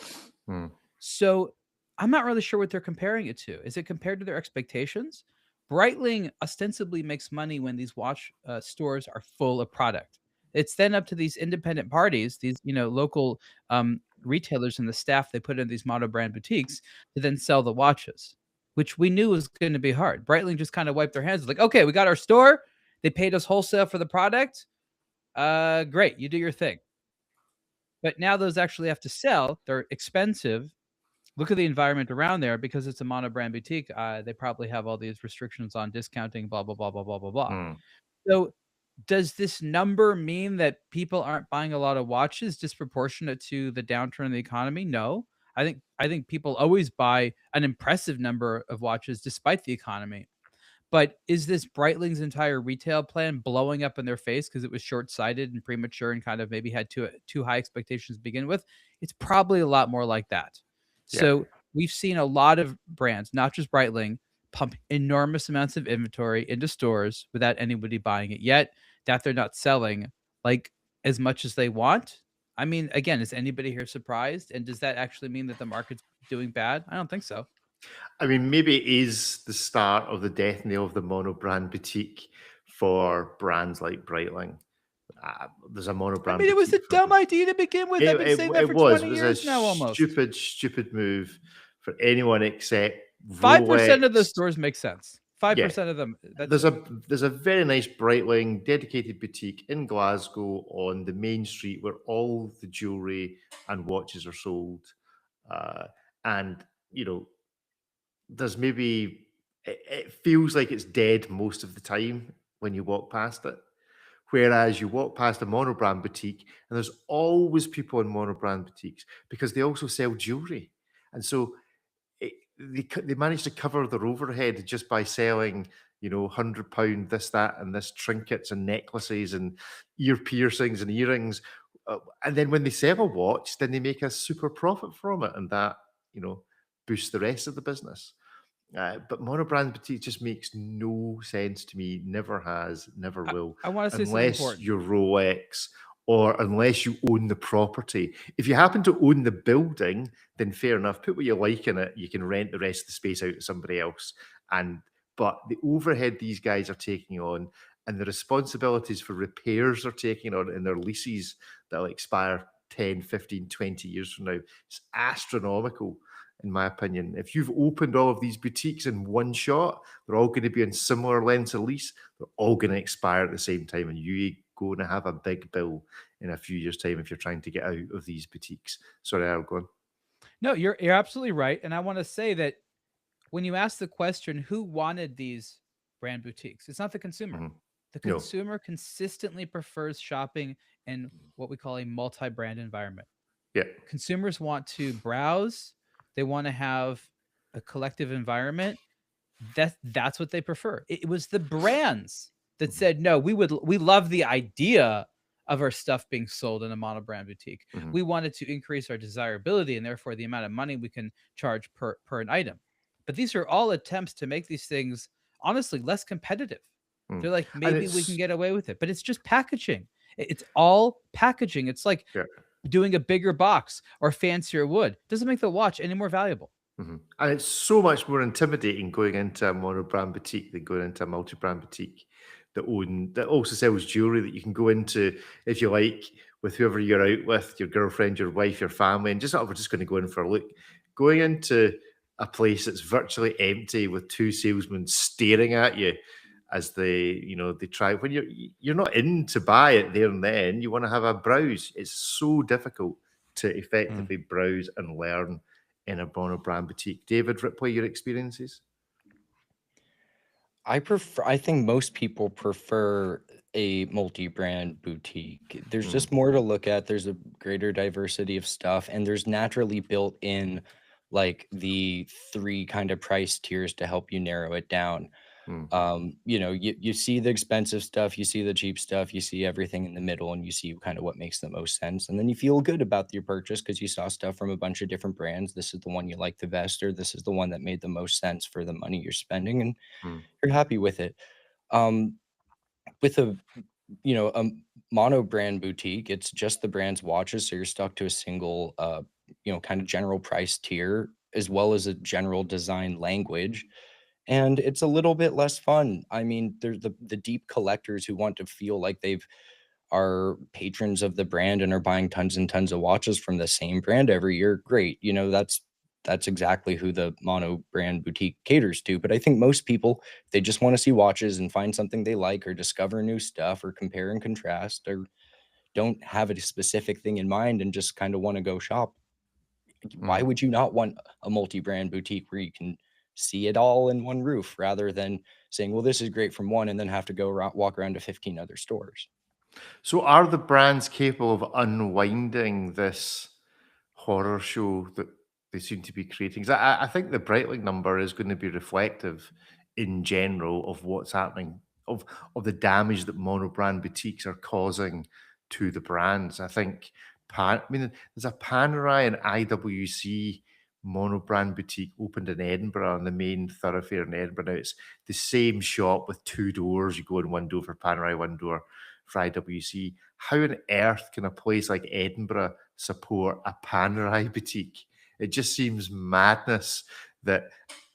So I'm not really sure what they're comparing it to. Is it compared to their expectations? Breitling ostensibly makes money when these watch stores are full of product. It's then up to these independent parties, these local retailers and the staff they put in these mono brand boutiques to then sell the watches, which we knew was going to be hard. Breitling just kind of wiped their hands, like, okay, we got our store. They paid us wholesale for the product. Great, you do your thing. But now those actually have to sell. They're expensive. Look at the environment around there, because it's a mono-brand boutique. They probably have all these restrictions on discounting, blah, blah, blah, blah, blah, blah, blah. So does this number mean that people aren't buying a lot of watches disproportionate to the downturn in the economy? No. I think people always buy an impressive number of watches despite the economy. But is this Breitling's entire retail plan blowing up in their face because it was short-sighted and premature and kind of maybe had too high expectations to begin with? It's probably a lot more like that. Yeah. So we've seen a lot of brands, not just Breitling, pump enormous amounts of inventory into stores without anybody buying it yet, that they're not selling like as much as they want. I mean, again, is anybody here surprised? And does that actually mean that the market's doing bad? I don't think so. I mean, maybe it is the start of the death knell of the mono-brand boutique for brands like Breitling. There's a mono-brand. I mean, it was a boutique for- dumb idea to begin with. I've been saying that for 20 years now, almost. Stupid move for anyone except 5% of the Rolex. stores make sense. 5% of them. There's a very nice Breitling dedicated boutique in Glasgow on the main street where all the jewelry and watches are sold, and you know, there's maybe it feels like it's dead most of the time when you walk past it. Whereas you walk past a monobrand boutique and there's always people in monobrand boutiques because they also sell jewelry. And so they manage to cover their overhead just by selling, you know, £100 this, that, and this trinkets and necklaces and ear piercings and earrings. And then when they sell a watch, then they make a super profit from it. And that, you know, boosts the rest of the business. But monobrand boutique just makes no sense to me. Never has, never will. I want to say something unless important. you're Rolex or unless you own the property. If you happen to own the building, then fair enough. Put what you like in it. You can rent the rest of the space out to somebody else. But the overhead these guys are taking on and the responsibilities for repairs they're taking on in their leases that'll expire 10, 15, 20 years from now, it's astronomical. In my opinion, if you've opened all of these boutiques in one shot, they're all going to be in similar lengths of lease. They're all going to expire at the same time, and you're going to have a big bill in a few years' time if you're trying to get out of these boutiques. Sorry, I'll go on. No, you're absolutely right, and I want to say that when you ask the question, who wanted these brand boutiques? It's not the consumer. Mhm. The consumer consistently prefers shopping in what we call a multi-brand environment. Yeah, consumers want to browse. They want to have a collective environment. That's what they prefer. It was the brands that said, no, we love the idea of our stuff being sold in a monobrand boutique. Mhm. We wanted to increase our desirability and therefore the amount of money we can charge per an item. But these are all attempts to make these things honestly less competitive. They're like, maybe we can get away with it, but it's just packaging. It's all packaging. It's like doing a bigger box or fancier wood. Doesn't make the watch any more valuable. Mhm. And it's so much more intimidating going into a monobrand boutique than going into a multi-brand boutique that also sells jewelry that you can go into if you like with whoever you're out with, your girlfriend, your wife, your family, and we're just going to go in for a look. Going into a place that's virtually empty with two salesmen staring at you as they try, when you're not in to buy it there and then, you want to have a browse. It's so difficult to effectively browse and learn in a monobrand boutique. David Ripley, your experiences? I think most people prefer a multi-brand boutique. There's just more to look at. There's a greater diversity of stuff, and there's naturally built in like the 3 kind of price tiers to help you narrow it down. You see the expensive stuff, you see the cheap stuff, you see everything in the middle, and you see kind of what makes the most sense. And then you feel good about your purchase because you saw stuff from a bunch of different brands. This is the one you like the best, or this is the one that made the most sense for the money you're spending, and you're happy with it. With a mono brand boutique, it's just the brand's watches, so you're stuck to a single kind of general price tier as well as a general design language. And it's a little bit less fun. I mean, there's the deep collectors who want to feel like are patrons of the brand and are buying tons and tons of watches from the same brand every year. Great. That's exactly who the mono brand boutique caters to. But I think most people, they just want to see watches and find something they like or discover new stuff or compare and contrast, or don't have a specific thing in mind and just kind of want to go shop. Why would you not want a multi-brand boutique where you can see it all in one roof rather than saying, well, this is great from one and then have to go walk around to 15 other stores? So are the brands capable of unwinding this horror show that they seem to be creating? 'Cause I think the Breitling number is going to be reflective in general of what's happening, of the damage that monobrand boutiques are causing to the brands. I think there's a Panerai and IWC monobrand boutique opened in Edinburgh, on the main thoroughfare in Edinburgh. Now it's the same shop with two doors. You go in one door for Panerai, one door for IWC. How on earth can a place like Edinburgh support a Panerai boutique? It just seems madness that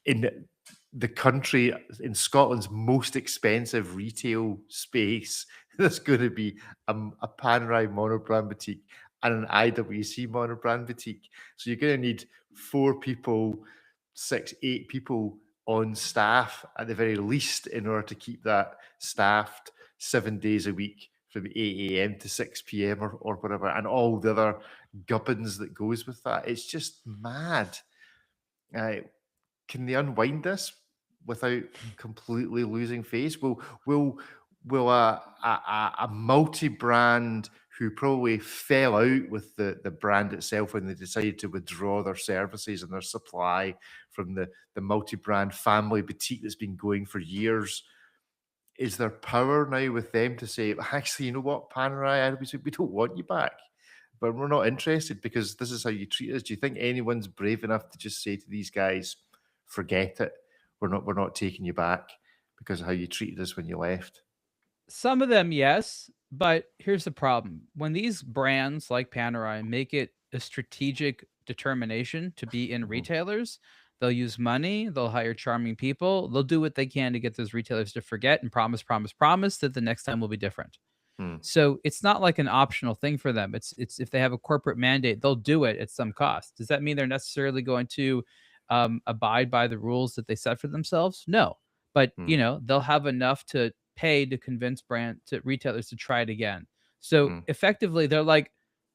in the country, in Scotland's most expensive retail space, there's going to be a Panerai monobrand boutique and an IWC monobrand boutique. So you're going to need 4 people, 6, 8 people on staff at the very least in order to keep that staffed 7 days a week from 8 a.m. to 6 p.m. or whatever, and all the other gubbins that goes with that. It's just mad. Can they unwind this without completely losing face? Will a multi-brand who probably fell out with the brand itself when they decided to withdraw their services and their supply from the multi-brand family boutique that's been going for years, is there power now with them to say, actually, you know what, Panerai, we don't want you back, but we're not interested because this is how you treat us? Do you think anyone's brave enough to just say to these guys, forget it, we're not taking you back because of how you treated us when you left? Some of them, yes, but here's the problem. When these brands like Panerai make it a strategic determination to be in retailers, they'll use money, they'll hire charming people, they'll do what they can to get those retailers to forget and promise that the next time will be different. So it's not like an optional thing for them. It's if they have a corporate mandate, they'll do it at some cost. Does that mean they're necessarily going to abide by the rules that they set for themselves? No, but they'll have enough to pay to convince retailers to try it again. So effectively, they're like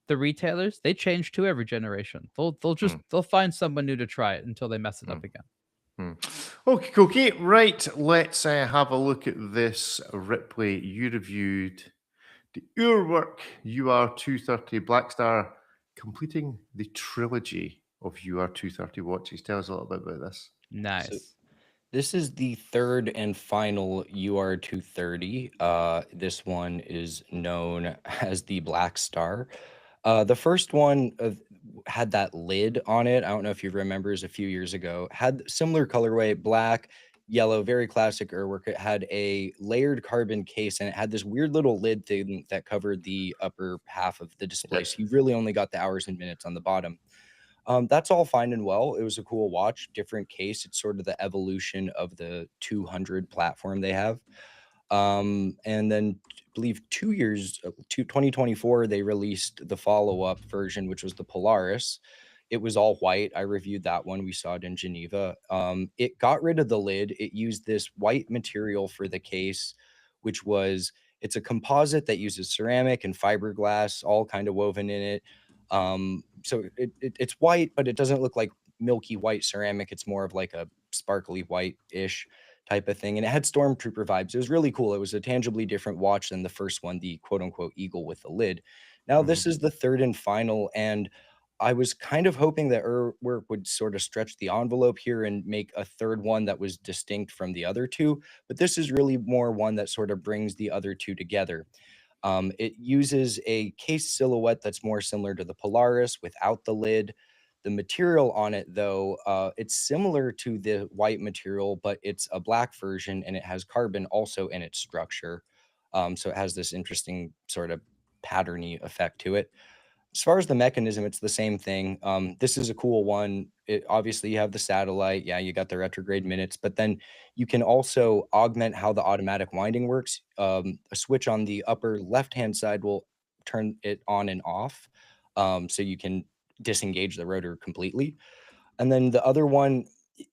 the retailers. They change to every generation. They'll find someone new to try it until they mess it up again. Okay, right. Let's have a look at this. Ripley, you reviewed the Urwerk UR230 Blackstar, completing the trilogy of UR230 watches. Tell us a little bit about this. Nice. So this is the third and final UR230. This one is known as the Blackstar. The first one had that lid on it. I don't know if you remember, a few years ago. Had similar colorway, black, yellow, very classic Urwerk. It had a layered carbon case, and it had this weird little lid thing that covered the upper half of the display. So you really only got the hours and minutes on the bottom. That's all fine and well. It was a cool watch, different case. It's sort of the evolution of the 200 platform they have. And then I believe 2024, they released the follow-up version, which was the Polaris. It was all white. I reviewed that one. We saw it in Geneva. It got rid of the lid. It used this white material for the case, which it's a composite that uses ceramic and fiberglass, all kind of woven in it. So it's white, but it doesn't look like milky white ceramic. It's more of like a sparkly white-ish type of thing. And it had Stormtrooper vibes. It was really cool. It was a tangibly different watch than the first one, the quote unquote Eagle with the lid. Now, this is the third and final. And I was kind of hoping that Urwerk would sort of stretch the envelope here and make a third one that was distinct from the other two. But this is really more one that sort of brings the other two together. It uses a case silhouette that's more similar to the Polaris without the lid. The material on it, though, it's similar to the white material, but it's a black version, and it has carbon also in its structure. So it has this interesting sort of patterny effect to it. As far as the mechanism, it's the same thing. This is a cool one. Obviously, you have the satellite. Yeah, you got the retrograde minutes, but then you can also augment how the automatic winding works. A switch on the upper left-hand side will turn it on and off, so you can disengage the rotor completely. And then the other one,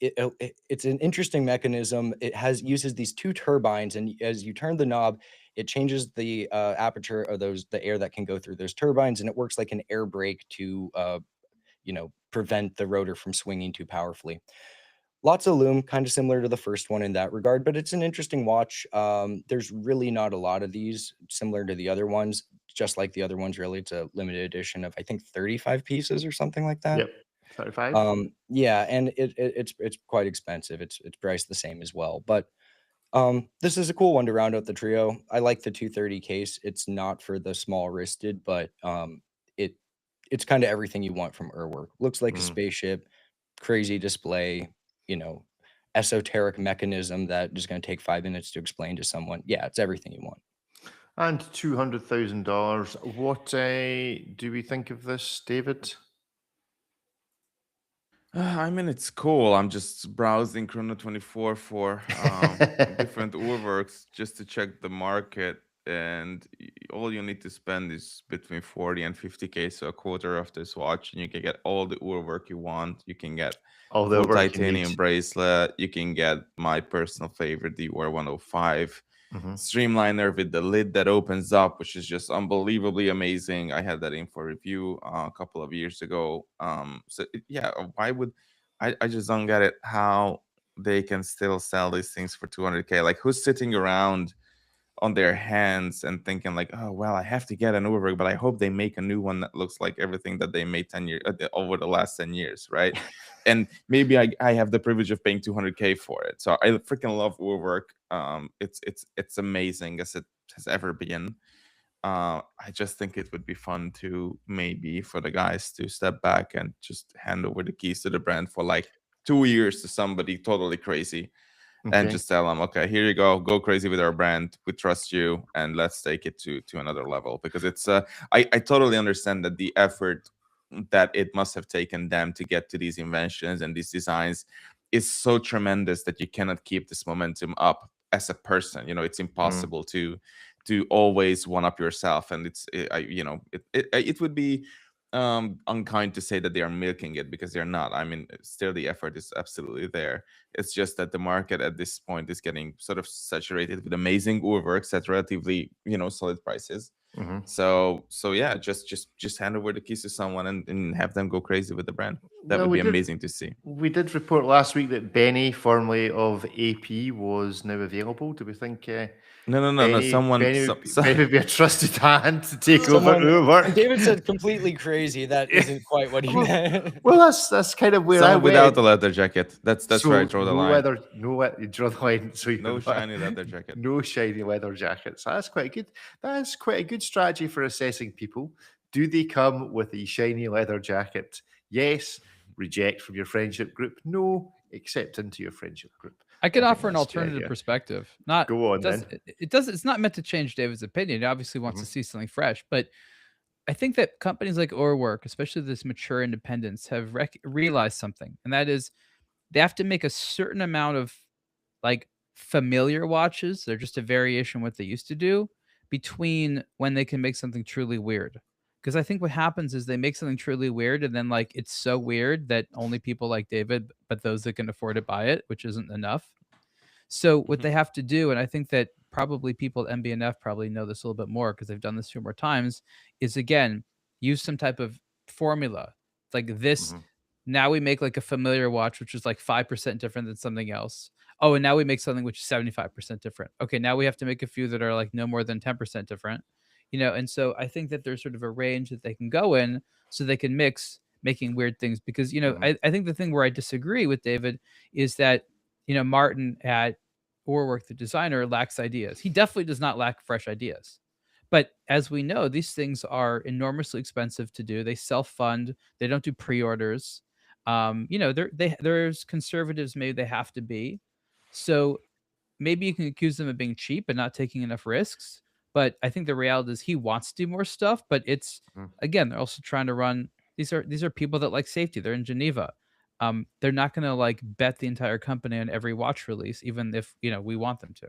it's an interesting mechanism. It uses these two turbines, and as you turn the knob, it changes the aperture of the air that can go through those turbines, and it works like an air brake to prevent the rotor from swinging too powerfully. Lots of lume, kind of similar to the first one in that regard, but it's an interesting watch. There's really not a lot of these, similar to the other ones, just like the other ones, really. It's a limited edition of, I think, 35 pieces or something like that. Yep. 35. Yeah, and it's quite expensive. It's priced the same as well. But this is a cool one to round out the trio. I like the 230 case. It's not for the small wristed, but it's kind of everything you want from Urwerk. Looks like a spaceship, crazy display, esoteric mechanism that is going to take 5 minutes to explain to someone. Yeah, it's everything you want. And $200,000. What do we think of this, David? I mean, it's cool. I'm just browsing Chrono 24 for different Urwerks just to check the market. And all you need to spend is between 40 and 50K, so a quarter of this watch, and you can get all the Urwerk you want. You can get All full the work you titanium need. bracelet. You can get my personal favorite, the UR105 Mhm. streamliner with the lid that opens up, which is just unbelievably amazing. I had that in for review a couple of years ago. Why would I just don't get it how they can still sell these things for 200K? Like, who's sitting around on their hands and thinking like, oh well, I have to get an Urwerk, but I hope they make a new one that looks like everything that they made 10 years over the last 10 years, right? And maybe I have the privilege of paying 200K for it. So I freaking love Urwerk. It's amazing as it has ever been. I just think it would be fun to maybe for the guys to step back and just hand over the keys to the brand for like 2 years to somebody totally crazy and Okay. just tell them, okay, here you go crazy with our brand. We trust you, and let's take it to another level. Because it's I totally understand that the effort that it must have taken them to get to these inventions and these designs is so tremendous that you cannot keep this momentum up as a person. It's impossible to always one up yourself, and it would be unkind to say that they are milking it, because they're not. I mean, still the effort is absolutely there. It's just that the market at this point is getting sort of saturated with amazing Urwerks at relatively solid prices. Mhm. So yeah, just hand over the keys to someone and have them go crazy with the brand. That Well, would we be did amazing to see. we did report last week that Benny, formerly of AP, was now available. Do we think No. Benny would be a trusted hand to take over Someone, Urwerk? when David said completely crazy, that isn't quite what he meant. Well, that's kind of where I Someone without went. a leather jacket. That's where I draw the line. You draw the line. So No shiny leather jacket. No shiny leather jackets. That's quite good. That's quite a good strategy for assessing people. Do they come with a shiny leather jacket? Yes. Reject from your friendship group. No. Accept into your friendship group. I could I think offer an that's the alternative idea. perspective. Not Go on, does then. it does it's not meant to change David's opinion. He obviously wants to see something fresh, but I think that companies like Urwerk, especially this mature independents, have realized something, and that is they have to make a certain amount of like familiar watches. They're just a variation of what they used to do between when they can make something truly weird. Because I think what happens is they make something truly weird, and then like it's so weird that only people like David, but those that can afford to buy it, which isn't enough. So what they have to do, and I think that probably people at MBNF probably know this a little bit more because they've done this 2 more times, is again use some type of formula like this. Now we make like a familiar watch, which is like 5% different than something else. Oh, and now we make something which is 75% different. Okay, now we have to make a few that are like no more than 10% different. And so I think that there's sort of a range that they can go in so they can mix making weird things because I think the thing where I disagree with David is that Martin at Urwerk, the designer, lacks ideas. He definitely does not lack fresh ideas. But as we know, these things are enormously expensive to do. They self-fund. They don't do pre-orders. There's conservatives. Maybe they have to be. So maybe you can accuse them of being cheap and not taking enough risks. But I think the reality is he wants to do more stuff. But it's again, they're also trying to run. These are people that like safety. They're in Geneva. They're not going to like bet the entire company on every watch release, even if we want them to.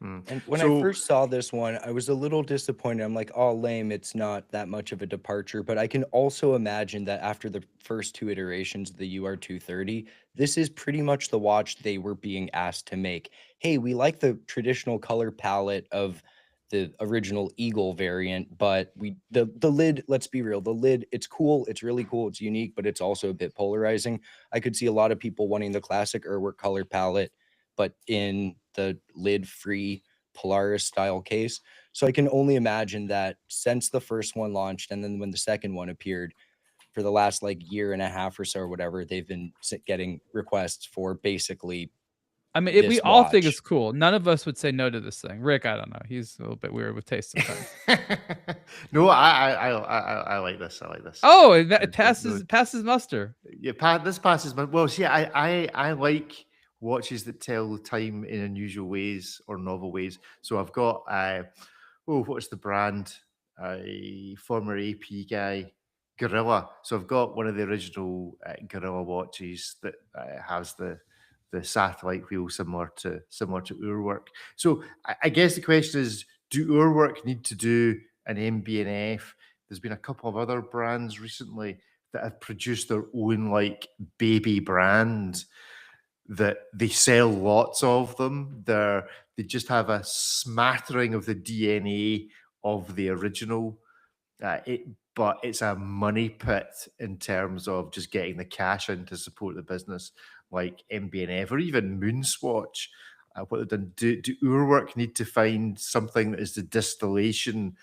And when I first saw this one, I was a little disappointed. I'm like, oh, lame. It's not that much of a departure. But I can also imagine that after the first 2 iterations of the UR230, this is pretty much the watch they were being asked to make. Hey, we like the traditional color palette of the original Eagle variant, but the lid, let's be real, the lid, it's cool, it's really cool, it's unique, but it's also a bit polarizing. I could see a lot of people wanting the classic Urwerk color palette, but in the lid-free Polaris style case. So I can only imagine that since the first one launched and then when the second one appeared, for the last like year and a half or so or whatever, they've been getting requests for basically. I mean, we all think it's cool. None of us would say no to this thing. Rick, I don't know. He's a little bit weird with taste sometimes. No, I like this. I like this. Oh, it passes muster. Yeah, this passes. Well, see, I like watches that tell time in unusual ways or novel ways. So I've got what's the brand? Former AP guy, Gorilla. So I've got one of the original Gorilla watches that has the satellite wheel similar to Urwerk. So I guess the question is, do Urwerk need to do an MB&F? There's been a couple of other brands recently that have produced their own like baby brand that they sell lots of them. They just have a smattering of the DNA of the original. But it's a money pit in terms of just getting the cash in to support the business, like MB&F or even Moonswatch. What they've done, do Urwerk need to find something that is the distillation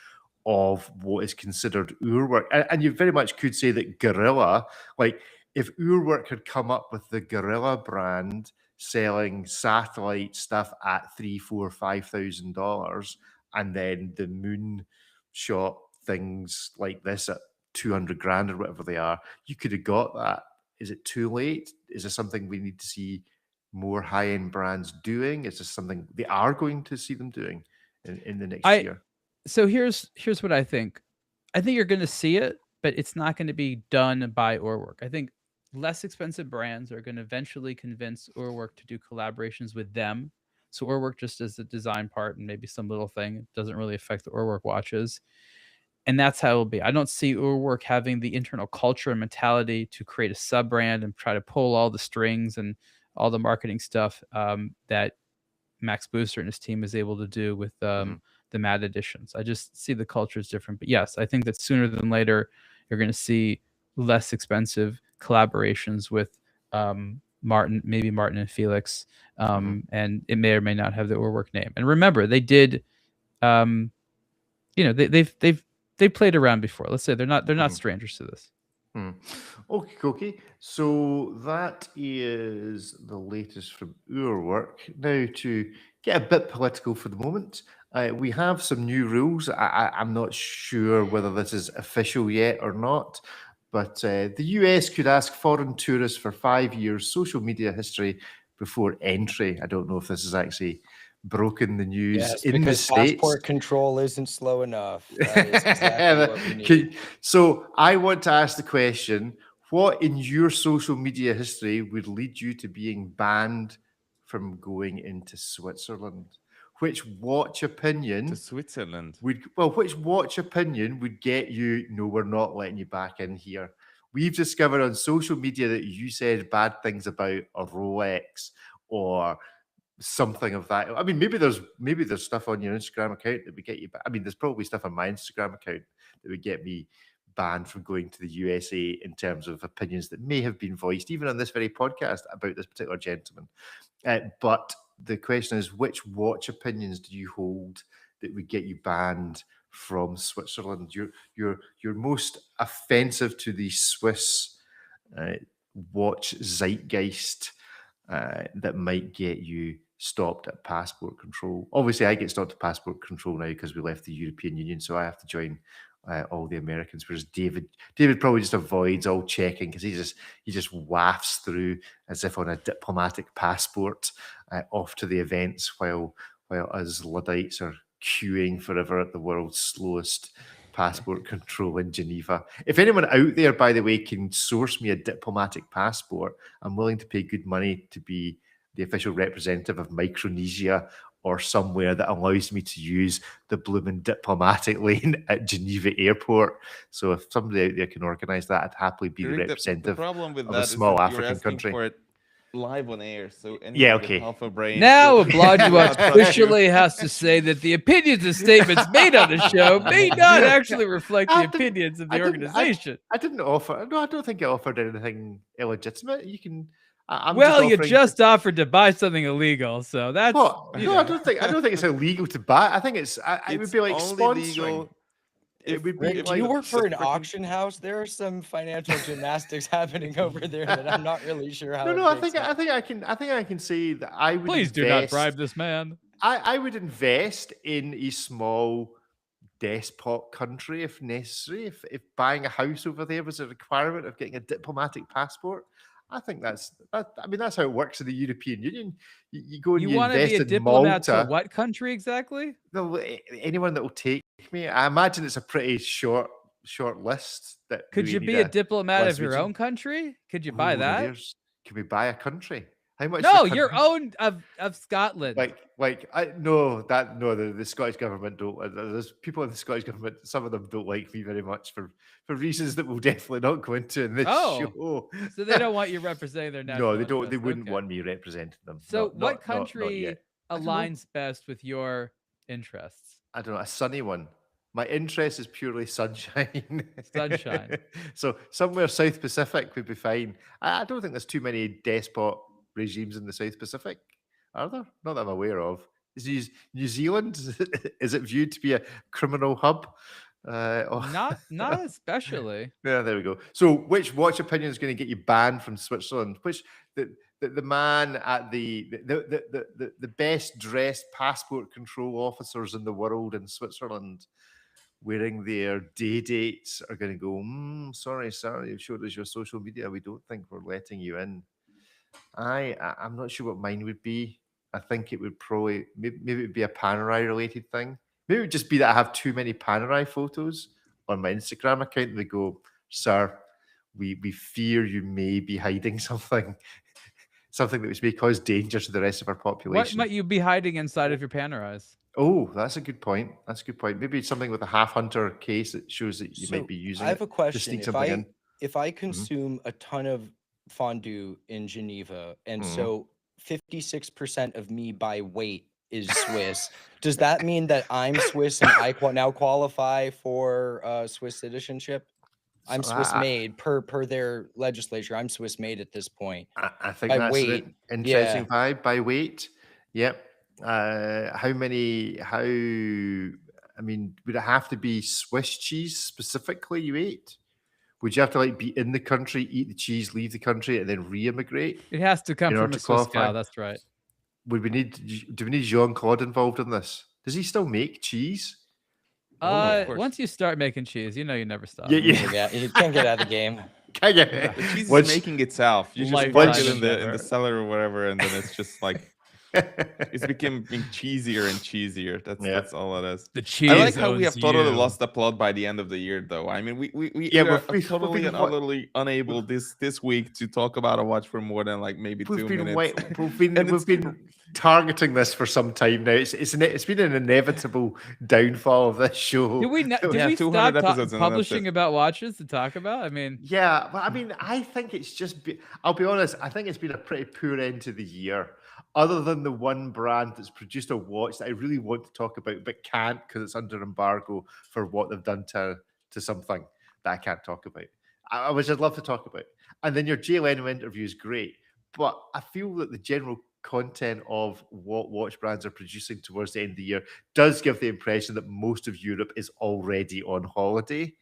of what is considered Urwerk? And you very much could say that Gorilla, like if Urwerk had come up with the Gorilla brand selling satellite stuff at $3,000, $4,000, $5,000, and then the Moonshot things like this at 200 grand or whatever they are, you could have got that. Is it too late? Is there something we need to see more high-end brands doing? Is this something they are going to see them doing in the next year? So here's what I think. I think you're going to see it, but it's not going to be done by Urwerk. I think less expensive brands are going to eventually convince Urwerk to do collaborations with them. So Urwerk just does the design part and maybe some little thing. It doesn't really affect the Urwerk watches. And that's how it will be. I don't see Urwerk having the internal culture and mentality to create a sub brand and try to pull all the strings and all the marketing stuff that Max Booster and his team is able to do with the Mad editions. I just see the culture is different. But yes, I think that sooner than later, you're going to see less expensive collaborations with Martin and Felix. And it may or may not have the Urwerk name. And remember, they did, they've played around before. Let's say they're not strangers to this. Okay. So that is the latest from Urwerk. Now to get a bit political for the moment, we have some new rules. I'm not sure whether this is official yet or not, but the US could ask foreign tourists for 5 years social media history before entry. I don't know if this is actually broken the news in the States. Passport control isn't slow enough. That is exactly what we need. So I want to ask the question, what in your social media history would lead you to being banned from going into Switzerland? Which watch opinion To Switzerland. which watch opinion would get you, no, we're not letting you back in here? We've discovered on social media that you said bad things about a Rolex or something of that. I mean, maybe there's stuff on your Instagram account that would get you back. I mean, there's probably stuff on my Instagram account that would get me banned from going to the USA in terms of opinions that may have been voiced, even on this very podcast, about this particular gentleman. But the question is, which watch opinions do you hold that would get you banned from Switzerland? You're most offensive to the Swiss watch zeitgeist that might get you stopped at passport control. Obviously, I get stopped at passport control now because we left the European Union, so I have to join all the Americans. Whereas David probably just avoids all checking because he just wafts through as if on a diplomatic passport off to the events while us Luddites are queuing forever at the world's slowest passport control in Geneva. If anyone out there, by the way, can source me a diplomatic passport, I'm willing to pay good money to be the official representative of Micronesia or somewhere that allows me to use the blooming diplomatic lane at Geneva Airport. So if somebody out there can organise that, I'd happily be the representative of a small African country. For it live on air, so okay. Half a brain. Now, Blodgewatch officially has to say that the opinions and statements made on the show may not actually reflect the opinions of the organization. I didn't offer. No, I don't think I offered anything illegitimate. You can. You just offered to buy something illegal, so that's. What? No, I don't think it's illegal to buy. I think it would be like sponsoring. it would be Rick, do like you work for an freaking- auction house? There are some financial gymnastics happening over there that I'm not really sure how. no. I think I can say that I would. Please do not bribe this man. I would invest in a small despot country if necessary. If buying a house over there was a requirement of getting a diplomatic passport, I think that's how it works in the European Union. You go and You you want to invest be a in diplomat to Malta. what country exactly? No, anyone that will take me. I imagine it's a pretty short list. That Could we you need be a diplomat of your Glaswegian. own country? Could you buy that? Can we buy a country? How much? No, the your country- own of Scotland. the Scottish government don't. There's people in the Scottish government. Some of them don't like me very much for reasons that we'll definitely not go into in this show. So they don't want you representing their national No, they don't. They interest. wouldn't Okay. want me representing them. So Not- what not- not country yet. don't know. aligns best with your interests? I don't know, a sunny one. My interest is purely sunshine. Sunshine. So somewhere South Pacific would be fine. I don't think there's too many despot regimes in the South Pacific, are there? Not that I'm aware of. Is New Zealand? Is it viewed to be a criminal hub? Not especially. Yeah, there we go. So, which watch opinion is going to get you banned from Switzerland? Which the man at the best dressed passport control officers in the world in Switzerland, wearing their day dates, are going to go, sorry, you've showed us your social media. We don't think we're letting you in. I'm not sure what mine would be. I think it would probably, maybe it would be a Panerai related thing. Maybe it would just be that I have too many Panerai photos on my Instagram account. And they go, sir, we fear you may be hiding something that may cause danger to the rest of our population. What might you be hiding inside of your Panerais? Oh, that's a good point. Maybe something with a half hunter case that shows that you So, might be using I have it a to question. sneak If something in. if I consume a ton of fondue in Geneva, and Mhm. so 56% of me by weight is Swiss, does that mean that I'm Swiss and I now qualify for Swiss citizenship? I'm So Swiss made per their legislature. I'm Swiss made at this point. I think By that's weight, an interesting vibe. By weight, yep. How many? I mean, would it have to be Swiss cheese specifically you ate? Would you have to be in the country, eat the cheese, leave the country, and then re-immigrate? It has to come In from order a to Swiss qualify? cow. That's right. Do we need Jean-Claude involved in this? Does he still make cheese? of course. Once you start making cheese, you never stop. Yeah. You can't get out of the game. Can you? The cheese Once- is making itself. You just Lifetime put it in the endeavor. cellar or whatever, and then it's just like it's becoming cheesier and cheesier. That's all it is. The cheese. I like how we owns have totally you. lost the plot by the end of the year, though. I mean, we Yeah, are we've totally been and utterly unable this week to talk about a watch for more than maybe 2 minutes. And We've been targeting this for some time now. It's been an inevitable downfall of this show. Did we Yeah, 200 stop episodes and then that's publishing it. about watches to talk about? I mean, Yeah, but I mean, I think it's just. I'll be honest. I think it's been a pretty poor end to the year. Other than the one brand that's produced a watch that I really want to talk about, but can't because it's under embargo for what they've done to something that I can't talk about. Which I'd love to talk about. And then your Jay Leno interview is great, but I feel that the general content of what watch brands are producing towards the end of the year does give the impression that most of Europe is already on holiday.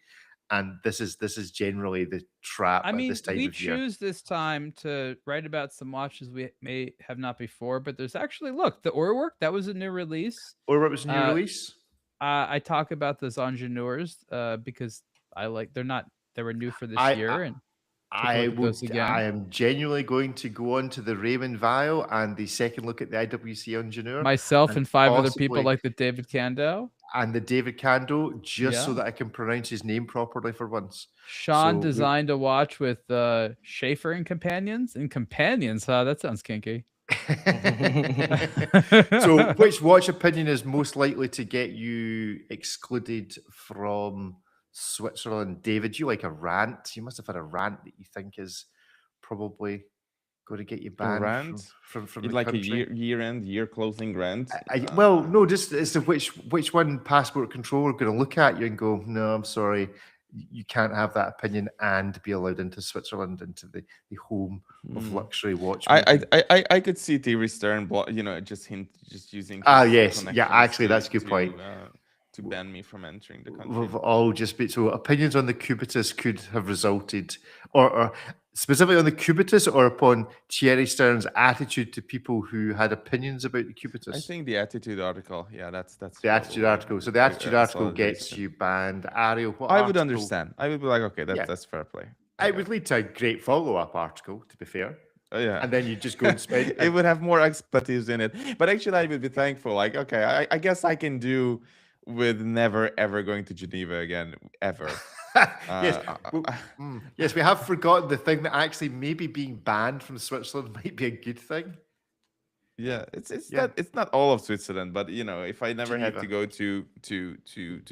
And this is generally the trap I at mean, this time we of year. choose this time to write about some watches we may have not before, but there's actually the Orework, that was a new release. Or what was a new release? I talk about those Ingenieurs because they were new for this year, and I look at those again. I am genuinely going to go on to the Raymond Vial and the second look at the IWC Ingenieur myself and 5 other people possibly- like the David Kando. and the David Kando, just so Yeah. that I can pronounce his name properly for once. Sean So we- designed a watch with Schaefer and companions. And companions, huh? That sounds kinky. So, which watch opinion is most likely to get you excluded from Switzerland? David, you like a rant? You must have had a rant that you think is probably going to get you banned rant? from It's the like country. a year closing grant. Well, no, just as to which one passport control are going to look at you and go, no, I'm sorry, you can't have that opinion and be allowed into Switzerland, into the home of luxury watch. I could see Thierry Stern, just using. Ah, his yes. Yeah, connections actually, that's a good point. to ban me from entering the country. We've all just been, so opinions on the Cubitus could have resulted, or specifically on the Cubitus, or upon Thierry Stern's attitude to people who had opinions about the Cubitus. I think the attitude article. Yeah, that's the attitude article. So the attitude article gets you banned. Ariel, what I would article? understand. I would be like, okay, that's fair play. It would lead to a great follow-up article, to be fair. Yeah. And then you just go and spend it would have more expletives in it. But actually, I would be thankful. Like, okay, I guess I can do with never ever going to Geneva again, ever. Yes, we have forgotten the thing that actually maybe being banned from Switzerland might be a good thing. Yeah, it's not all of Switzerland, but if I never had to go to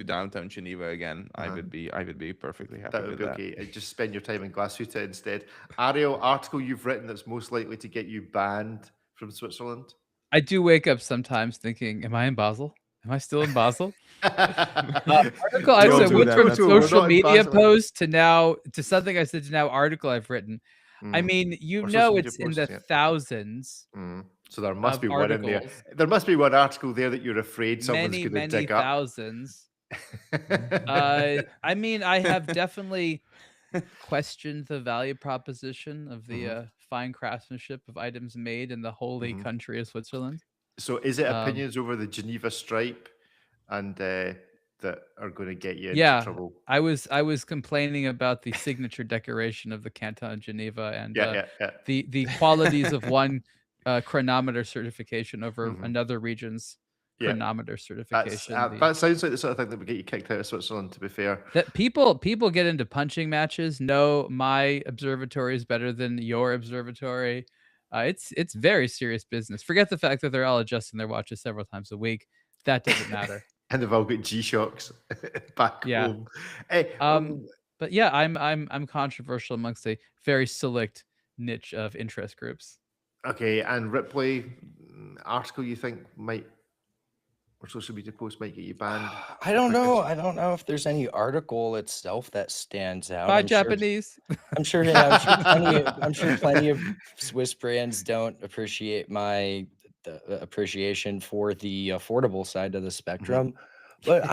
downtown Geneva again, I would be perfectly happy with that. Okay. Just spend your time in Glashütte instead. Ariel, article you've written that's most likely to get you banned from Switzerland? I do wake up sometimes thinking, am I in Basel? Am I still in Basel? Article I said went from social media post to something I said to now article I've written. I mean, it's in the thousands. So there must be one in there. There must be one article there that you're afraid someone's going to dig up. Thousands. I mean, I have definitely questioned the value proposition of the fine craftsmanship of items made in the holy country of Switzerland. So is it opinions over the Geneva stripe and that are going to get you into trouble? I was complaining about the signature decoration of the Canton of Geneva and the qualities of one chronometer certification over another region's chronometer certification. That sounds like the sort of thing that would get you kicked out of Switzerland, to be fair. That people get into punching matches. No, my observatory is better than your observatory. It's very serious business. Forget the fact that they're all adjusting their watches several times a week. That doesn't matter. And they've all got G-Shocks back home. Hey, but yeah, I'm controversial amongst a very select niche of interest groups. Okay, and Ripley article you think might, or social media post might get you banned? I don't know. I don't know if there's any article itself that stands out. By Japanese. I'm sure plenty of Swiss brands don't appreciate my appreciation for the affordable side of the spectrum. But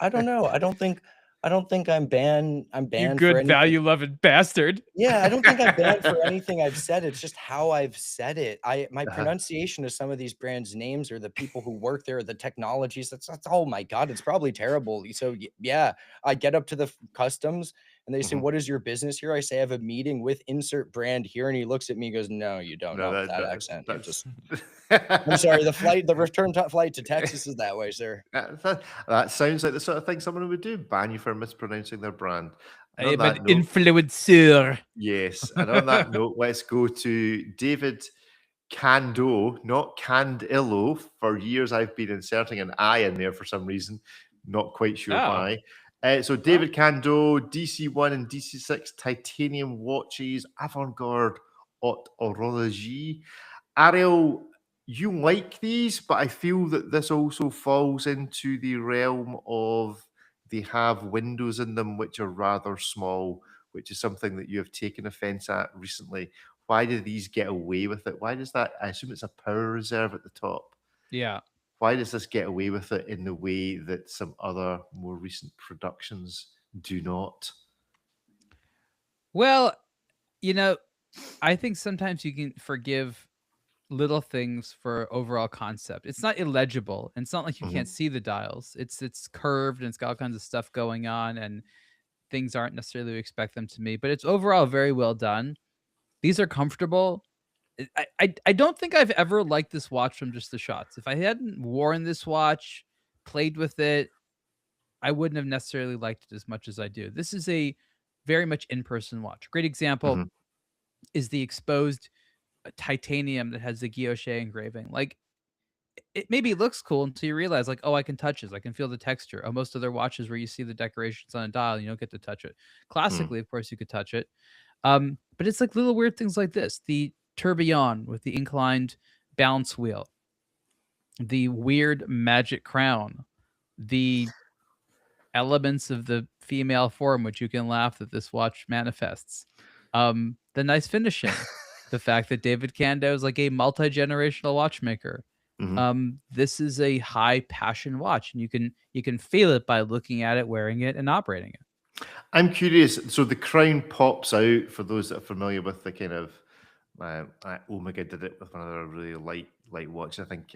I don't know. I don't think I'm banned. I'm banned. You good value-loving bastard. Yeah, I don't think I'm banned for anything I've said. It's just how I've said it. My pronunciation of some of these brands' names or the people who work there, the technologies. That's oh my god, it's probably terrible. So yeah, I get up to the customs and they say, "What is your business here?" I say, "I have a meeting with insert brand here," and he looks at me and goes, "No, you don't know that accent. I'm sorry. The return flight to Texas is that way, sir." That sounds like the sort of thing someone would do. Ban you for mispronouncing their brand. I am an influencer. Yes. And on that note, let's go to David Cando, not Candillo. For years, I've been inserting an I in there for some reason. Not quite sure why. So David Cando, DC1 and DC6 titanium watches, avant-garde haute horlogerie. Ariel, you like these, but I feel that this also falls into the realm of they have windows in them which are rather small, which is something that you have taken offense at recently. Why do these get away with it? Why does that? I assume it's a power reserve at the top. Yeah. Why does this get away with it in the way that some other more recent productions do not? Well, I think sometimes you can forgive little things for overall concept. It's not illegible. And it's not like you can't see the dials. It's curved and it's got all kinds of stuff going on and things aren't necessarily what you expect them to be, but it's overall very well done. These are comfortable. I don't think I've ever liked this watch from just the shots. If I hadn't worn this watch, played with it, I wouldn't have necessarily liked it as much as I do. This is a very much in-person watch. Great example is the exposed titanium that has the guilloche engraving. Like, it maybe looks cool until you realize, like, oh, I can touch this. I can feel the texture. Oh, most other watches where you see the decorations on a dial, you don't get to touch it. Classically, of course, you could touch it. But it's like little weird things like this. The tourbillon with the inclined balance wheel, the weird magic crown, the elements of the female form, which you can laugh that this watch manifests, the nice finishing, the fact that David Cando is like a multi-generational watchmaker, This is a high passion watch, and you can feel it by looking at it, wearing it, and operating it. I'm curious. So the crown pops out for those that are familiar with the kind of Omega did it with another really light watch. I think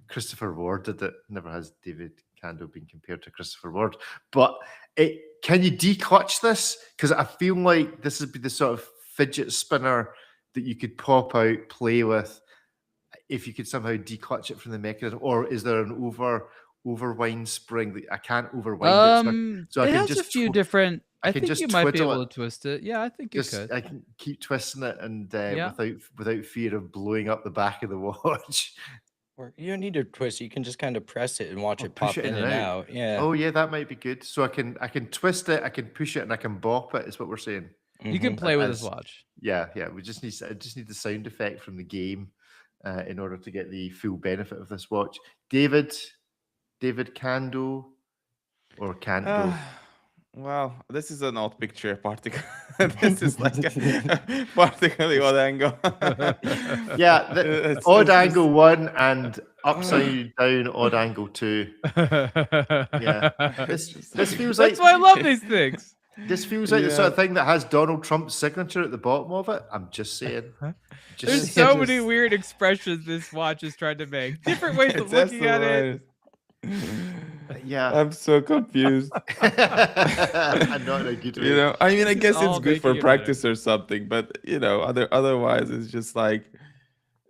Christopher Ward did it. Never has David Kando been compared to Christopher Ward. But can you declutch this? Because I feel like this would be the sort of fidget spinner that you could pop out, play with, if you could somehow declutch it from the mechanism. Or is there an overwind spring that I can't overwind it? So I it can has just a few different. I think just you might be twiddle able it. to twist it. Yeah, I think you could. I can keep twisting it and Yeah. without fear of blowing up the back of the watch. Or you don't need to twist. You can just kind of press it and watch Or it pop push it in and out. Yeah. Oh yeah, that might be good. So I can twist it, I can push it, and I can bop it. Is what we're saying. You can play with this watch. Yeah. We just need the sound effect from the game in order to get the full benefit of this watch. David Kando or Kanto? Well, this is an odd picture, particularly. This is like a particularly odd angle. Yeah, the odd angle 1 and upside down odd angle 2. Yeah, this feels like. That's why I love these things. This feels like the sort of thing that has Donald Trump's signature at the bottom of it. I'm just saying. There's so many weird expressions this watch is trying to make. Different ways of looking at it. Yeah, I'm so confused. I'm not in a good way. You know, I mean, I guess all it's good for making it practice or something, but you know, otherwise, it's just like,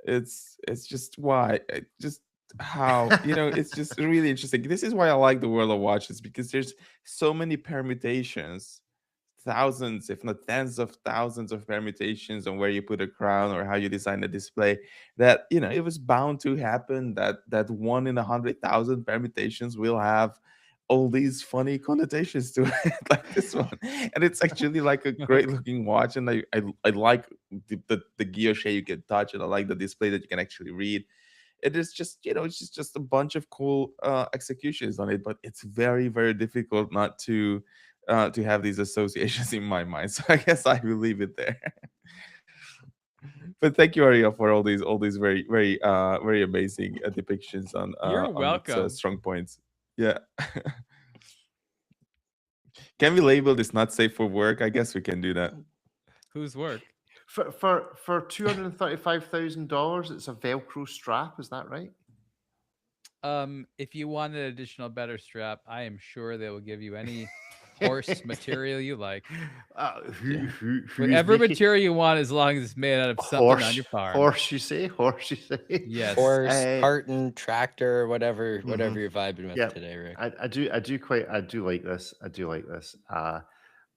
it's just why, just how, you know, it's just really interesting. This is why I like the world of watches, because there's so many permutations, thousands, if not tens of thousands of permutations on where you put a crown or how you design the display, that, you know, it was bound to happen that 1 in 100,000 permutations will have all these funny connotations to it, like this one. And it's actually like a great looking watch, and I like the guilloche you can touch, and I like the display that you can actually read. It is just, you know, it's just a bunch of cool executions on it, but it's very, very difficult not to have these associations in my mind. So I guess I will leave it there. But thank you, Ariel, for all these very, very, very amazing depictions on You're on welcome. its, strong points. Yeah. Can we label this not safe for work? I guess we can do that. Whose work? For $235,000, it's a Velcro strap. Is that right? If you want an additional better strap, I am sure they will give you any horse material you like. Whatever material you want, as long as it's made out of something on your farm. Horse, you say? Horse, you say? Yes. Horse, carton, tractor, whatever you're vibing with today, Rick. I do like this. But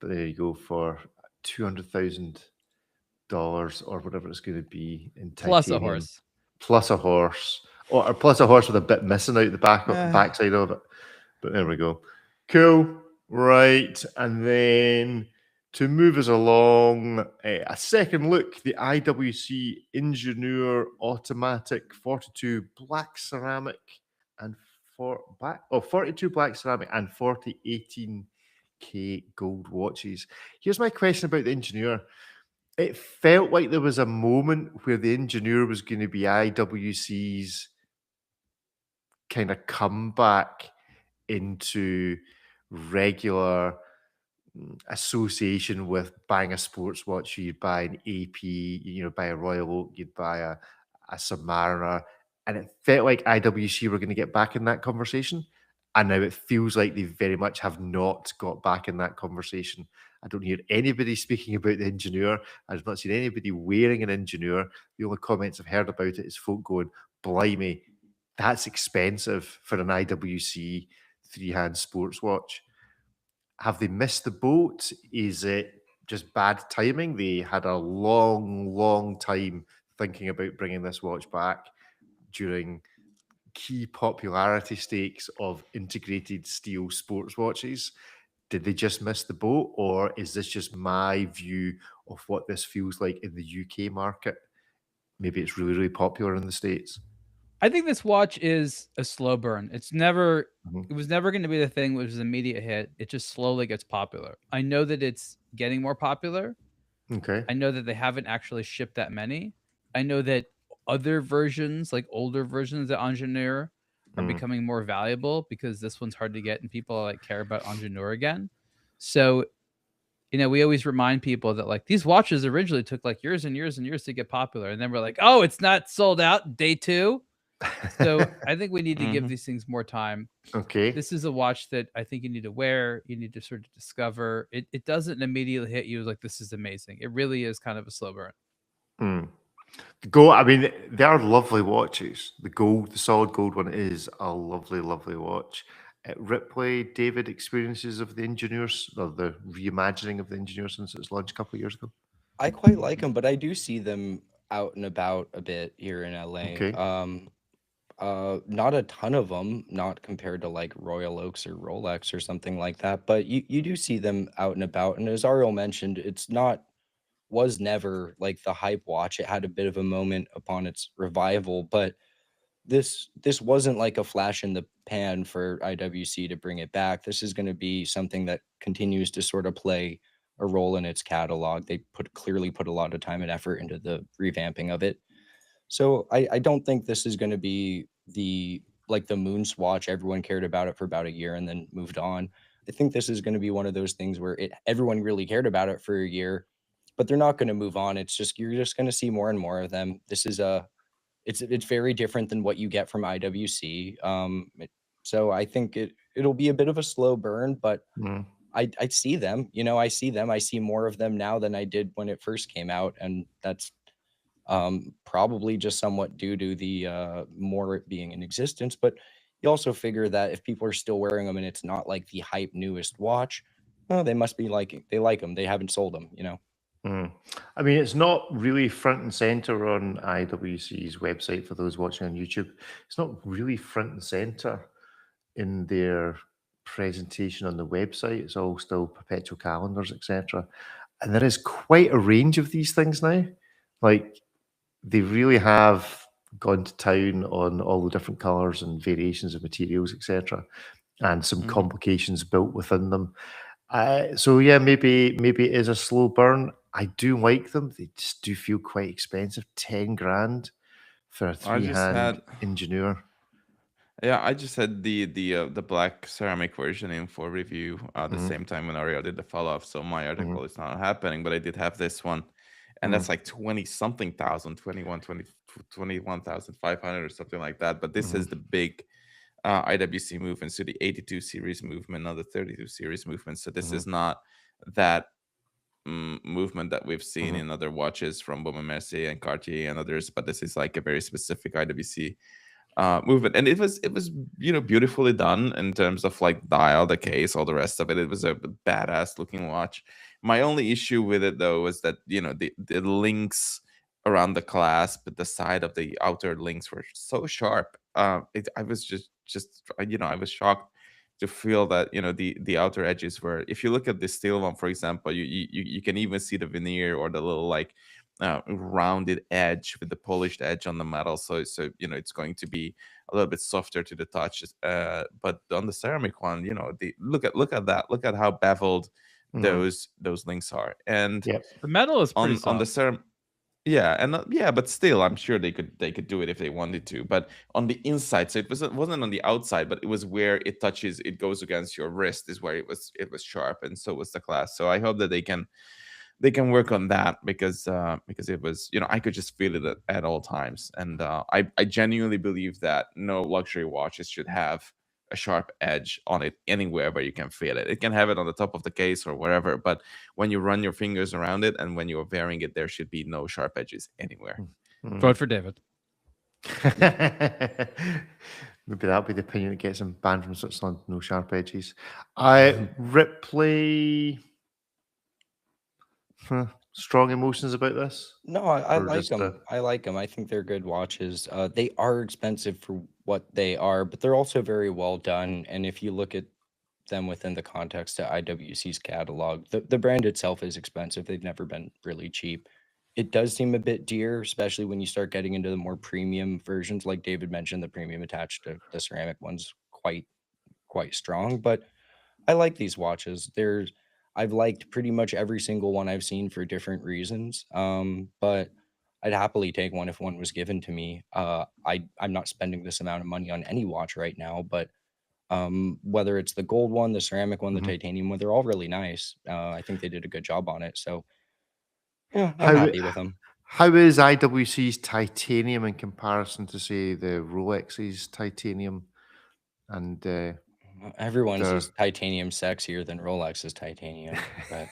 there you go, for $200,000 or whatever it's going to be in titanium. Plus a horse. Or plus a horse with a bit missing out the backside of it. But there we go. Cool. Right. And then to move us along, a second look, the IWC Ingenieur Automatic 42 black ceramic and 42 black ceramic and 40 18K gold watches. Here's my question about the Ingenieur. It felt like there was a moment where the Ingenieur was going to be IWC's kind of comeback into regular association with buying a sports watch. You'd buy an AP, buy a Royal Oak, you'd buy a Submariner, and it felt like IWC were going to get back in that conversation. And now it feels like they very much have not got back in that conversation. I don't hear anybody speaking about the Ingenieur. I've not seen anybody wearing an Ingenieur. The only comments I've heard about it is folk going, blimey, that's expensive for an IWC three-hand sports watch. Have they missed the boat? Is it just bad timing? They had a long time thinking about bringing this watch back during key popularity stakes of integrated steel sports watches. Did they just miss the boat, or is this just my view of what this feels like in the UK market? Maybe it's really popular in the States. I think this watch is a slow burn. It was never going to be the thing which was an immediate hit. It just slowly gets popular. I know that it's getting more popular. Okay. I know that they haven't actually shipped that many. I know that other versions, like older versions of Ingenieur, are Mm. becoming more valuable because this one's hard to get and people like care about Ingenieur again. So, we always remind people that like these watches originally took like years and years and years to get popular, and then we're like, oh, it's not sold out day 2. So I think we need to give these things more time. Okay. This is a watch that I think you need to wear. You need to sort of discover. It doesn't immediately hit you like this is amazing. It really is kind of a slow burn. Mm. I mean, they are lovely watches. The solid gold one is a lovely, lovely watch. Ripley, David, experiences of the Engineers, or the reimagining of the Engineer since its launch a couple of years ago. I quite like them, but I do see them out and about a bit here in LA. Okay. Not a ton of them, not compared to like Royal Oaks or Rolex or something like that, but you do see them out and about. And as Ariel mentioned, was never like the hype watch. It had a bit of a moment upon its revival, but this wasn't like a flash in the pan for IWC to bring it back. This is going to be something that continues to sort of play a role in its catalog. They clearly put a lot of time and effort into the revamping of it. So I don't think this is going to be the Moon Swatch. Everyone cared about it for about a year and then moved on. I think this is going to be one of those things where everyone really cared about it for a year, but they're not going to move on. You're just going to see more and more of them. This is it's very different than what you get from IWC. So I think it'll be a bit of a slow burn, but I see them. I see them. I see more of them now than I did when it first came out, and that's probably just somewhat due to the more it being in existence. But you also figure that if people are still wearing them and it's not like the hype newest watch, they must be they like them. They haven't sold them. I mean, it's not really front and center on IWC's website for those watching on YouTube. It's not really front and center in their presentation on the website. It's all still perpetual calendars, etc. And there is quite a range of these things now. Like, they really have gone to town on all the different colors and variations of materials, etc., and some complications built within them. So yeah, maybe it is a slow burn. I do like them. They just do feel quite expensive. 10 grand for a three-hand Engineer. Yeah, I just had the black ceramic version in for review the same time when Ariel did the follow-up. So my article is not happening, but I did have this one. And that's like 20-something thousand, 21,500 or something like that. But this is the big IWC movement, so the 82 series movement, not the 32 series movement. So this is not that movement that we've seen in other watches from Baume & Mercier and Cartier and others, but this is like a very specific IWC movement, and it was beautifully done in terms of like dial, the case, all the rest of it. It was a badass looking watch. My only issue with it though was that the links around the clasp, the side of the outer links were so sharp. I was just I was shocked to feel that the outer edges were. If you look at the steel one, for example, you can even see the veneer or the little like rounded edge with the polished edge on the metal. So it's going to be a little bit softer to the touch. But on the ceramic one, look at that. Look at how beveled those links are. And the metal is pretty soft. On the ceramic. Yeah, and but still, I'm sure they could do it if they wanted to. But on the inside, so it wasn't on the outside, but it was where it touches, it goes against your wrist, is where it was sharp, and so was the clasp. So I hope that they can work on that, because it was, I could just feel it at all times, and I genuinely believe that no luxury watches should have a sharp edge on it anywhere where you can feel it. It can have it on the top of the case or wherever, but when you run your fingers around it and when you're wearing it, there should be no sharp edges anywhere. Vote for David. Maybe that'll be the opinion that gets him banned from Switzerland. No sharp edges. Ripley. Strong emotions about this? No, I like them. I like them. I think they're good watches. They are expensive for what they are, but they're also very well done. And if you look at them within the context of IWC's catalog, the brand itself is expensive. They've never been really cheap. It does seem a bit dear, especially when you start getting into the more premium versions. Like David mentioned, the premium attached to the ceramic one's quite strong. But I like these watches. I've liked pretty much every single one I've seen for different reasons. But I'd happily take one if one was given to me. I'm not spending this amount of money on any watch right now, but whether it's the gold one, the ceramic one, the titanium one, they're all really nice. I think they did a good job on it. So yeah, I'm happy with them. How is IWC's titanium in comparison to, say, the Rolex's titanium? And everyone's is titanium sexier than Rolex's titanium. But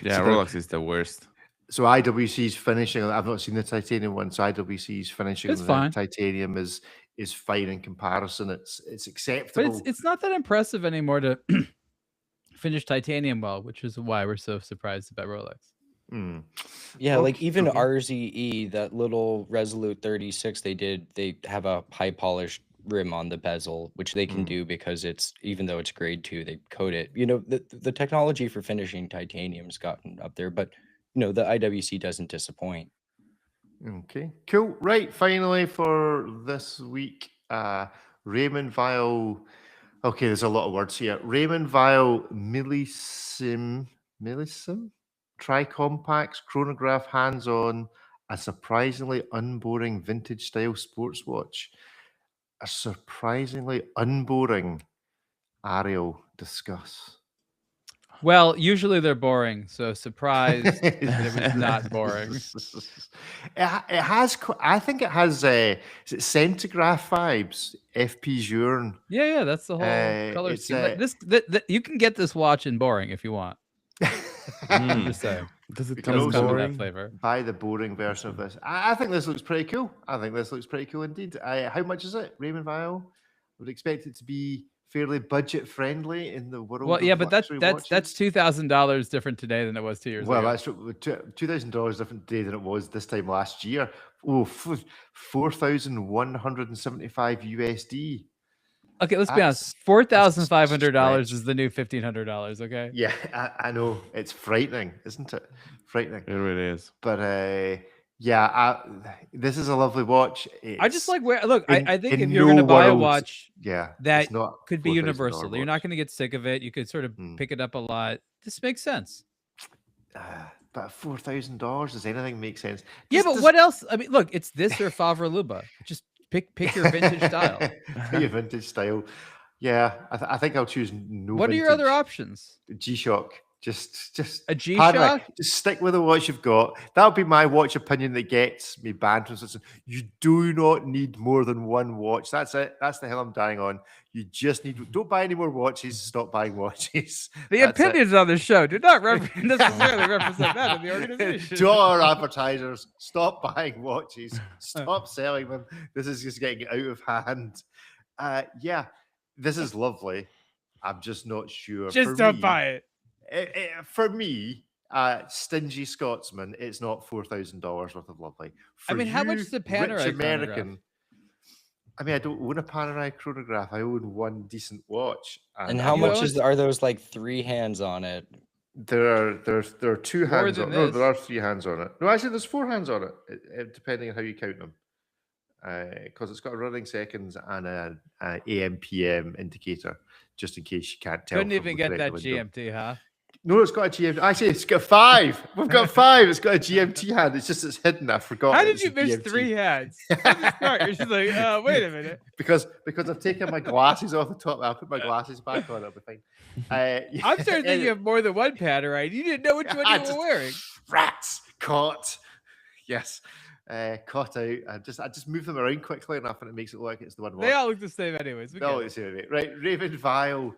yeah, so Rolex is the worst. So IWC's finishing. I've not seen the titanium one. So IWC's finishing It's fine. Titanium is fine in comparison. It's acceptable. But it's not that impressive anymore to finish titanium well, which is why we're so surprised about Rolex. Yeah, like even RZE, that little Resolute 36 they have a high polished rim on the bezel, which they can do because it's, even though it's grade 2, they coat it. You know, the technology for finishing titanium's gotten up there, but you know, the IWC doesn't disappoint. Okay, cool. Right, finally for this week, Raymond Weil. Okay, there's a lot of words here. Raymond Weil Millisim Tri-Compacts chronograph hands-on, a surprisingly unboring vintage style sports watch. A surprisingly unboring. Ariel, discuss. Well, usually they're boring, so surprised that it was not boring. It has, I think it has, is it Centigraph vibes? FP Journe. Yeah, that's the whole color scheme. You can get this watch in boring if you want. I'm just saying. Does it come that flavor? Buy the boring version of this. I think this looks pretty cool. I think this looks pretty cool indeed. How much is it, Raymond Weil? Would expect it to be fairly budget friendly in the world. Well, yeah, but that's $2,000 different today than it was 2 years ago. Well, that's $2,000 different today than it was this time last year. Oh, 4,175 USD. Okay, let's be honest. $4,500 is the new $1,500. Okay. Yeah, I know, it's frightening, isn't it? Frightening. It really is. But yeah, this is a lovely watch. I just like where. Look, I think if you're going to buy a watch, that could be universal. You're not going to get sick of it. You could sort of pick it up a lot. This makes sense. But $4,000, does anything make sense? Yeah, but what else? I mean, look, it's this or Favre Luba. Just pick your vintage style. Your vintage style. Yeah, I think I'll choose no. What are your other options? G-Shock. Just a G-Shock. Just stick with the watch you've got. That'll be my watch opinion that gets me banned from something. You do not need more than one watch. That's it. That's the hell I'm dying on. You just need. Don't buy any more watches. Stop buying watches. The opinions on the show do not necessarily represent that of the organization. To all our advertisers, stop buying watches. Stop selling them. This is just getting out of hand. Yeah, this is lovely. I'm just not sure. Just don't buy it. For me, stingy Scotsman, it's not $4,000 worth of lovely. I mean, how much is the Panerai American? I mean, I don't own a Panerai chronograph. I own one decent watch. And how much are those, like 3 hands on it? There are 2 hands on it. No, there are 3 hands on it. No, actually, there's 4 hands on it, depending on how you count them. Because it's got a running seconds and an AM/PM indicator, just in case you can't tell. Couldn't even get that GMT, huh? No, it's got a GMT. Actually, it's got 5. We've got 5. It's got a GMT hand. It's just, it's hidden. I forgot. How did you miss 3 hands? You're just like, wait a minute. Because I've taken my glasses off the top. I'll put my glasses back on. It'll be fine. I'm starting thinking of more than one Panerai. You didn't know which one you were wearing. Rats caught. Yes. Caught out. I just move them around quickly enough, and it makes it look like it's the one. They all look the same, anyways. They all look the same, right? Raymond Weil.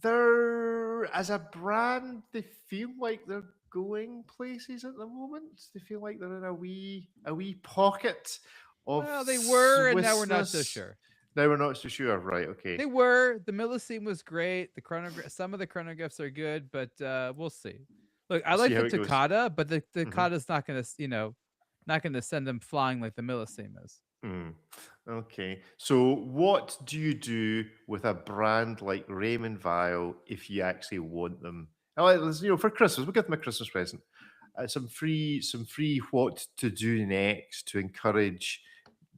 They're, as a brand, they feel like they're going places at the moment. They feel like they're in a wee pocket of. Well, they were, and now we're not so sure. Now we're not so sure, right? Okay. They were. The Millesime was great. The chronograph, some of the chronographs are good, but we'll see. Look, I like the Takata, but the Takata's not going to, not going to send them flying like the Millesime is. Okay, so what do you do with a brand like Raymond Weil if you actually want them? For Christmas, we'll give them a Christmas present. Some free what to do next to encourage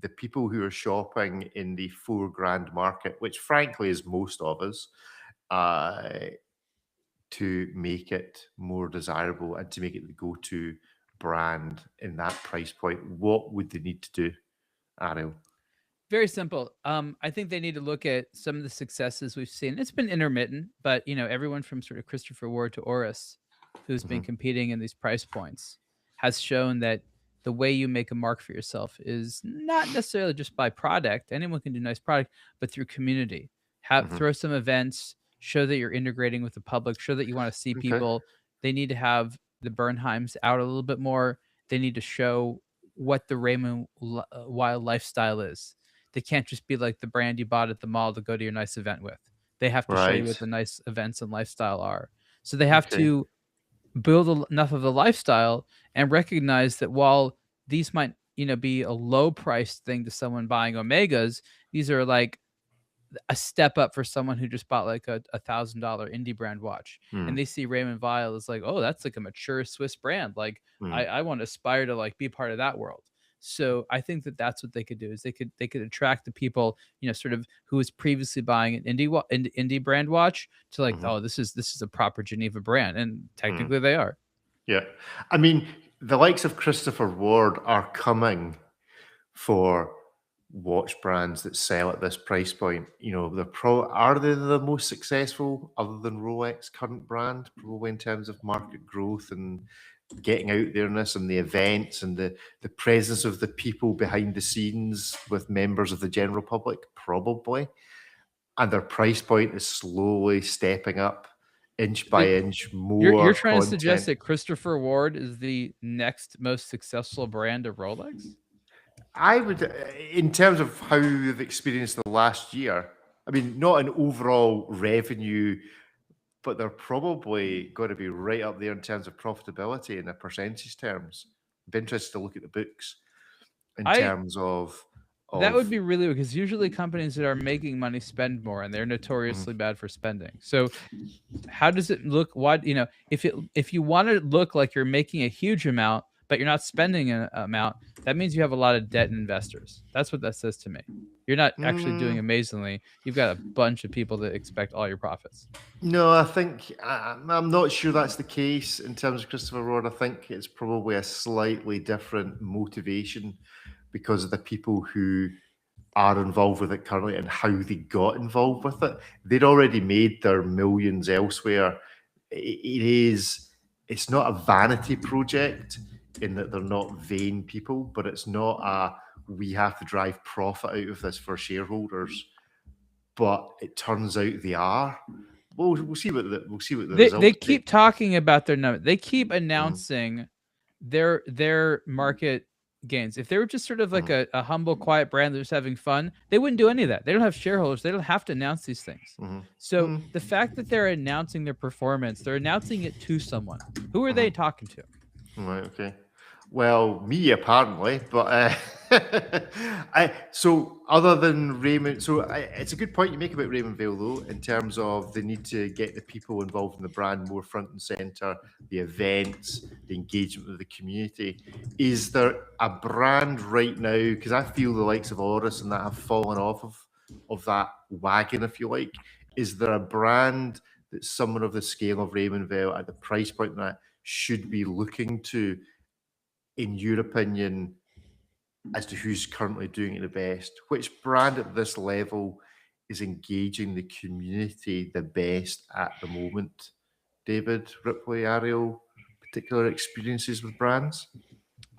the people who are shopping in the $4,000 market, which frankly is most of us, to make it more desirable and to make it the go-to brand in that price point, what would they need to do, Ariel? Very simple. I think they need to look at some of the successes we've seen. It's been intermittent, but everyone from sort of Christopher Ward to Oris, who's been competing in these price points, has shown that the way you make a mark for yourself is not necessarily just by product. Anyone can do nice product, but through community. Throw some events, show that you're integrating with the public, show that you want to see people. They need to have the Bernheims out a little bit more. They need to show what the Raymond Weil lifestyle is. They can't just be like the brand you bought at the mall to go to your nice event with. They have to show you what the nice events and lifestyle are. So they have to build enough of a lifestyle and recognize that while these might, be a low priced thing to someone buying Omegas, these are like a step up for someone who just bought like a $1,000 indie brand watch. And they see Raymond Weil as like, oh, that's like a mature Swiss brand. Like I want to aspire to like be part of that world. So I think that that's what they could do, is they could attract the people, sort of who was previously buying an indie brand watch to like, oh, this is a proper Geneva brand. And technically they are. Yeah. I mean, the likes of Christopher Ward are coming for watch brands that sell at this price point. Are they the most successful other than Rolex current brand, probably in terms of market growth and getting out there-ness and the events and the presence of the people behind the scenes with members of the general public? Probably. And their price point is slowly stepping up inch by inch. More you're trying content. to suggest that Christopher Ward is the next most successful brand of Rolex? I would, in terms of how they've experienced the last year, I mean, not an overall revenue, but they're probably going to be right up there in terms of profitability in the percentage terms. I'd be interested to look at the books in terms of that would be really, because usually companies that are making money spend more, and they're notoriously bad for spending. So how does it look? If you want to look like you're making a huge amount, but you're not spending an amount, that means you have a lot of debt investors. That's what that says to me. You're not actually doing amazingly. You've got a bunch of people that expect all your profits. No, I think I'm not sure that's the case in terms of Christopher Ward. I think it's probably a slightly different motivation because of the people who are involved with it currently and how they got involved with it. They'd already made their millions elsewhere. It's not a vanity project in that they're not vain people, but it's not we have to drive profit out of this for shareholders. But it turns out they are. We'll see what the results. They keep talking about their number. They keep announcing their market gains. If they were just sort of like a humble, quiet brand that was having fun, they wouldn't do any of that. They don't have shareholders. They don't have to announce these things. So the fact that they're announcing their performance, they're announcing it to someone. Who are they talking to? Right. Okay. Well, me apparently, but so other than Raymond, it's a good point you make about Raymond Weil though, in terms of they need to get the people involved in the brand more front and center, the events, the engagement with the community. Is there a brand right now? Because I feel the likes of Oris and that have fallen off of that wagon, if you like. Is there a brand that someone of the scale of Raymond Weil at the price point that should be looking to, in your opinion, as to who's currently doing it the best? Which brand at this level is engaging the community the best at the moment? David, Ripley, Ariel, particular experiences with brands?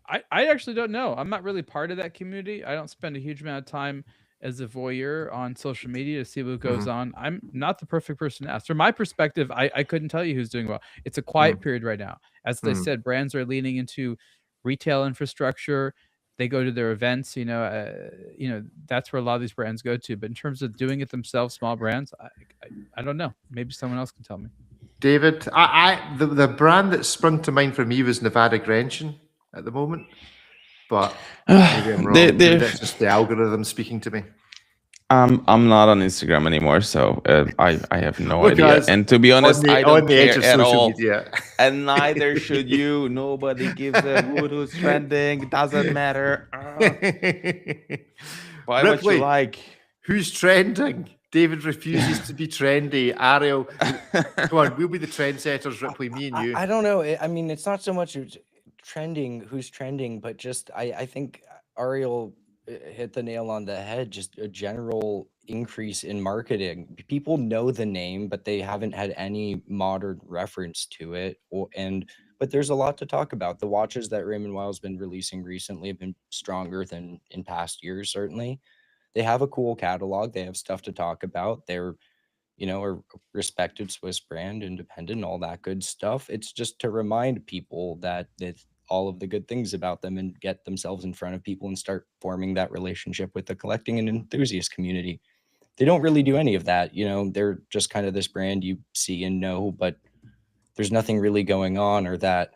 I actually don't know. I'm not really part of that community. I don't spend a huge amount of time as a voyeur on social media to see what goes on. I'm not the perfect person to ask. From my perspective, I couldn't tell you who's doing well. It's a quiet period right now. As they said, brands are leaning into retail infrastructure. They go to their events, that's where a lot of these brands go to. But in terms of doing it themselves, small brands, I don't know. Maybe someone else can tell me. David, the brand that sprung to mind for me was Nevada Grenchen at the moment, but maybe I'm wrong. Maybe that's just the algorithm speaking to me. I'm not on Instagram anymore, so I have no idea. And to be honest, I don't care at all. Media. And neither should you. Nobody gives a hoot who's trending. Doesn't matter. Buy what you like. Who's trending? David refuses to be trendy. Ariel, come on, we'll be the trendsetters, Ripley, me and you. I don't know. I mean, it's not so much who's trending, but just I think Ariel hit the nail on the head. Just a general increase in marketing. People know the name, but they haven't had any modern reference to it. But there's a lot to talk about. The watches that Raymond Wile's been releasing recently have been stronger than in past years, certainly. They have a cool catalog. They have stuff to talk about. They're, a respected Swiss brand, independent, all that good stuff. It's just to remind people that all of the good things about them and get themselves in front of people and start forming that relationship with the collecting and enthusiast community. They don't really do any of that. They're just kind of this brand you see and know, but there's nothing really going on, or that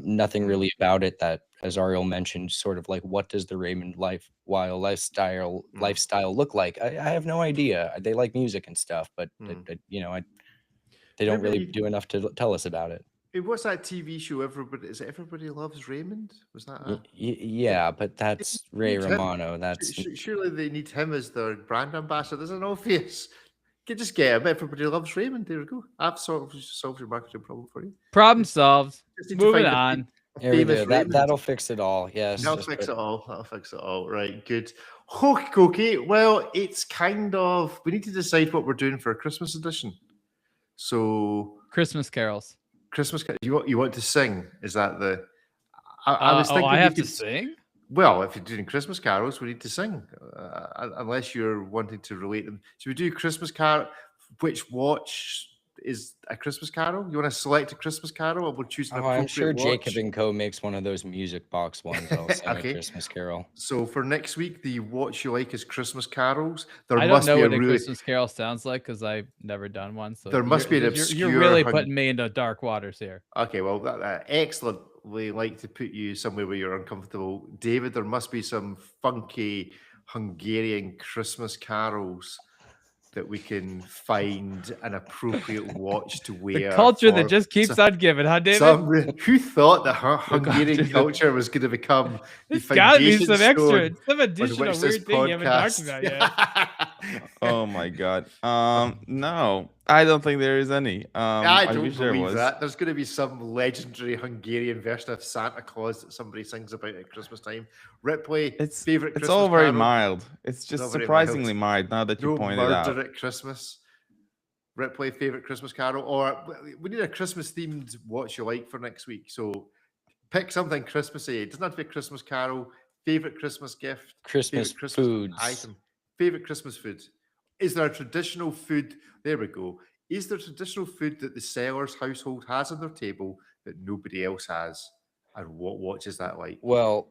nothing really about it that, as Ariel mentioned, sort of like, what does the Raymond Weil lifestyle look like? I have no idea. They like music and stuff, but they don't really do enough to tell us about it. What's that TV show? Everybody Loves Raymond? Was that? Yeah, but that's Ray Romano. That's surely they need him as their brand ambassador. There's an obvious. Just get him. Everybody Loves Raymond. There we go. I've solved your marketing problem for you. Problem solved. Moving on. That'll fix it all. Yes. That'll fix it all. Right. Good. Okay. Well, it's kind of, we need to decide what we're doing for a Christmas edition. So Christmas carols. You want to sing? Is that the? I was thinking. I have to sing. Well, if you're doing Christmas carols, we need to sing, unless you're wanting to relate them. Should we do Christmas carol? Which watch is a Christmas carol? You want to select a Christmas carol, or we'll choose an appropriate I'm sure watch? Jacob & Co. makes one of those music box ones. I'll sing a Christmas carol. So for next week, the watch you like is Christmas carols. I don't know what a Christmas carol sounds like because I've never done one. So there must be an obscure. You're really putting me into dark waters here. Okay, well, that excellently like to put you somewhere where you're uncomfortable, David. There must be some funky Hungarian Christmas carols that we can find an appropriate watch to wear. The culture that just keeps on giving, huh, David? Who thought that Hungarian culture was going to become the foundation? Got to be some extra, some additional weird thing you haven't talked about yet. Oh my God. No, I don't think there is any. I don't believe that. There's going to be some legendary Hungarian version of Santa Claus that somebody sings about at Christmas time. Ripley, favorite Christmas It's all very carol? mild. It's just surprisingly mild now that you pointed out. Murder at Christmas. Ripley, favorite Christmas carol, or we need a Christmas themed watch you like for next week. So pick something Christmassy. It doesn't have to be a Christmas carol. Favorite Christmas gift. Christmas foods. Item. Favorite Christmas food. Is there a traditional food? There we go. Is there traditional food that the seller's household has on their table that nobody else has? And what watch is that like? Well,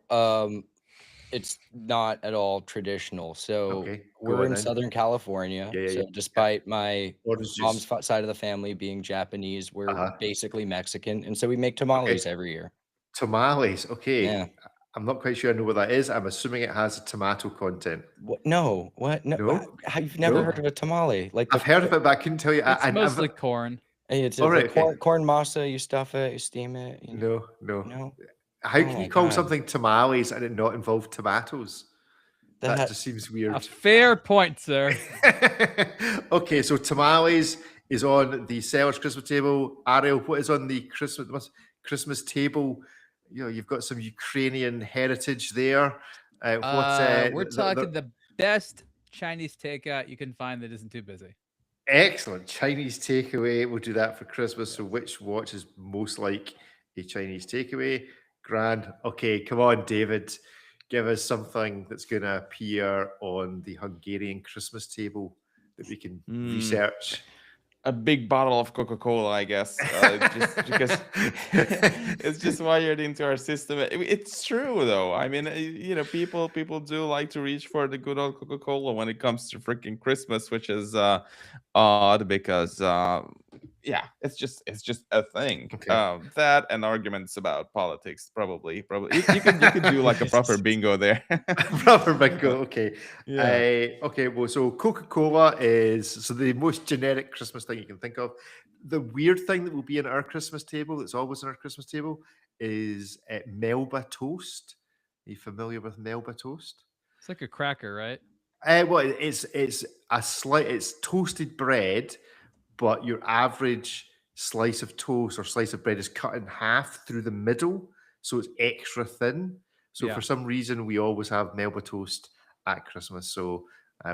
it's not at all traditional. So we're in Southern California. So despite my mom's side of the family being Japanese, we're basically Mexican. And so we make tamales every year. Tamales. Okay. Yeah. I'm not quite sure I know what that is. I'm assuming it has a tomato content. No. What? No. You've never heard of a tamale? I've heard of it, but I couldn't tell you. It's mostly corn. It's corn masa. You stuff it. You steam it. No. How can you call something tamales and it not involve tomatoes? That just seems weird. A fair point, sir. Okay, so tamales is on the seller's Christmas table. Ariel, what is on the Christmas table? You've got some Ukrainian heritage there. We're talking the best Chinese takeout you can find that isn't too busy. Excellent. Chinese takeaway. We'll do that for Christmas. So which watch is most like a Chinese takeaway? Grand. Okay, come on, David. Give us something that's going to appear on the Hungarian Christmas table that we can research. A big bottle of Coca-Cola, I guess, just because it's just wired into our system. It's true, though. I mean, people do like to reach for the good old Coca-Cola when it comes to freaking Christmas, which is odd because it's just a thing. Okay. That and arguments about politics, probably. You could do like a proper bingo there. Proper bingo. Okay. Yeah. Okay. Well, so Coca-Cola is the most generic Christmas thing you can think of. The weird thing that will be in our Christmas table, that's always on our Christmas table, is Melba toast. Are you familiar with Melba toast? It's like a cracker, right? Well, it's toasted bread, but your average slice of toast or slice of bread is cut in half through the middle. so it's extra thin. So Yeah. for some reason, we always have Melba toast at Christmas. So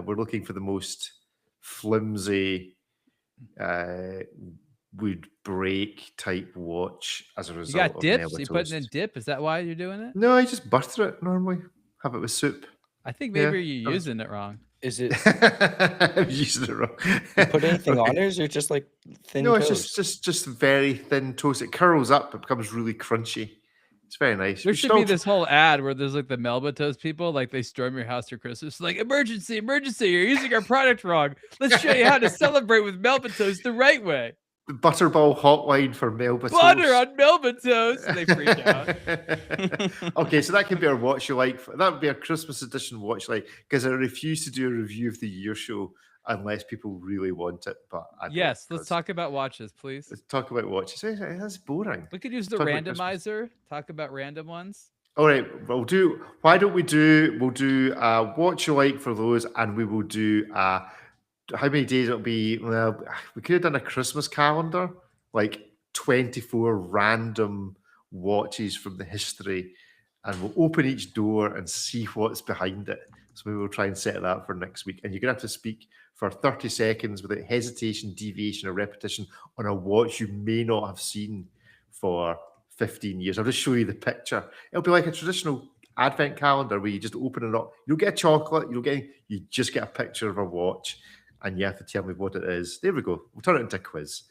we're looking for the most flimsy, would break type watch as a You result got of dips? Melba You toast. putting in dip? Is that why you're doing it? No, I just butter it normally. Have it with soup. I think Yeah, maybe you're that was- using it wrong. Is it I'm using it wrong. you put anything on Okay. it? Or is it just like thin No, toast? it's just very thin toast. It curls up. It becomes really crunchy. It's very nice. There We should all be this whole ad where there's like the Melba toast people, like they storm your house for Christmas, like emergency, emergency! You're using our product wrong. Let's show you how to celebrate with Melba toast the right way. the Butterball hotline for Melba Butter toast. on Melba toast, and they freak out. Okay, so that can be our watch you like. That would be our Christmas edition watch like, because I refuse to do a review of the year show unless people really want it. But I don't, Yes, let's 'cause- talk about watches, please. Let's talk about watches. That's boring. We could use the talk about Christmas. randomizer. Talk about random ones. All right, we'll do. Why don't we do? We'll do what you like for those, and we will do. How many days it'll be? Well, we could have done a Christmas calendar, like 24 random watches from the history, and we'll open each door and see what's behind it. So maybe we'll try and set that for next week. And you're gonna have to speak for 30 seconds without hesitation, deviation, or repetition on a watch you may not have seen for 15 years. I'll just show you the picture. It'll be like a traditional advent calendar where you just open it up. You don't get a chocolate, you just get a picture of a watch and you have to tell me what it is. There we go. We'll turn it into a quiz.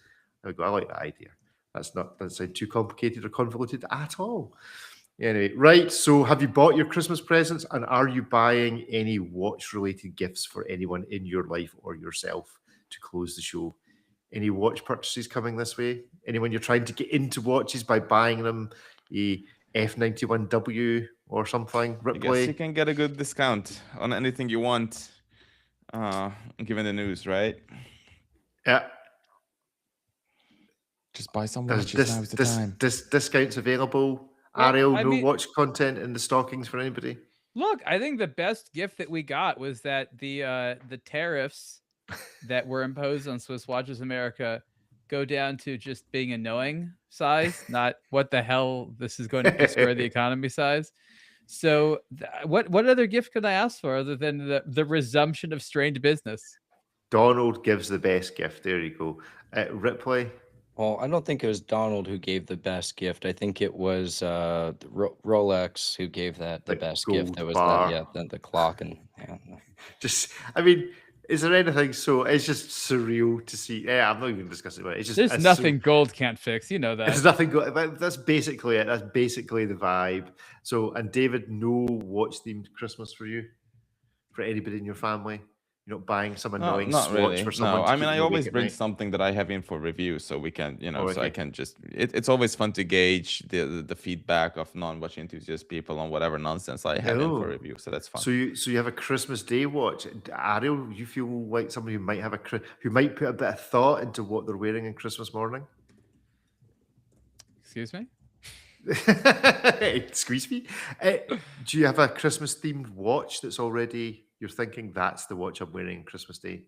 There we go. I like that idea. Doesn't sound too complicated or convoluted at all. Anyway, right. So have you bought your Christmas presents and are you buying any watch related gifts for anyone in your life or yourself to close the show? Any watch purchases coming this way? Anyone you're trying to get into watches by buying them a F91W or something? I guess you Ripley? can get a good discount on anything you want, given the news, right? Yeah. Just buy some There's watches. Now's the time. discounts available. Well, Ariel, I no mean- watch content in the stockings for anybody. Look, I think the best gift that we got was that the tariffs that were imposed on Swiss Watches America go down to just being annoying size, not what the hell this is going to destroy the economy size. So what other gift could I ask for other than the resumption of strained business? Donald gives the best gift. There you go. Ripley. Well, I don't think it was Donald who gave the best gift. I think it was Rolex who gave that the Like best gold gift. That was bar. the clock and yeah. Just, I mean, is there anything so? It's just surreal to see. Yeah, I'm not even discussing about it. It's just There's it's nothing gold can't fix. You know that. There's nothing good. That's basically it. That's basically the vibe. So, and David, no watch themed Christmas for you, for anybody in your family. You're not buying some annoying Not swatch really. for someone. No, to I keep mean, I you awake always at bring night? something that I have in for review, so we can, so I okay. can just. It's always fun to gauge the feedback of non-watch enthusiast people on whatever nonsense I have in Oh. for review. So that's fun. So you have a Christmas Day watch. Ariel, you feel like somebody who might have who might put a bit of thought into what they're wearing on Christmas morning. Excuse me. Squeeze me. Do you have a Christmas themed watch that's already you're thinking that's the watch I'm wearing on Christmas Day?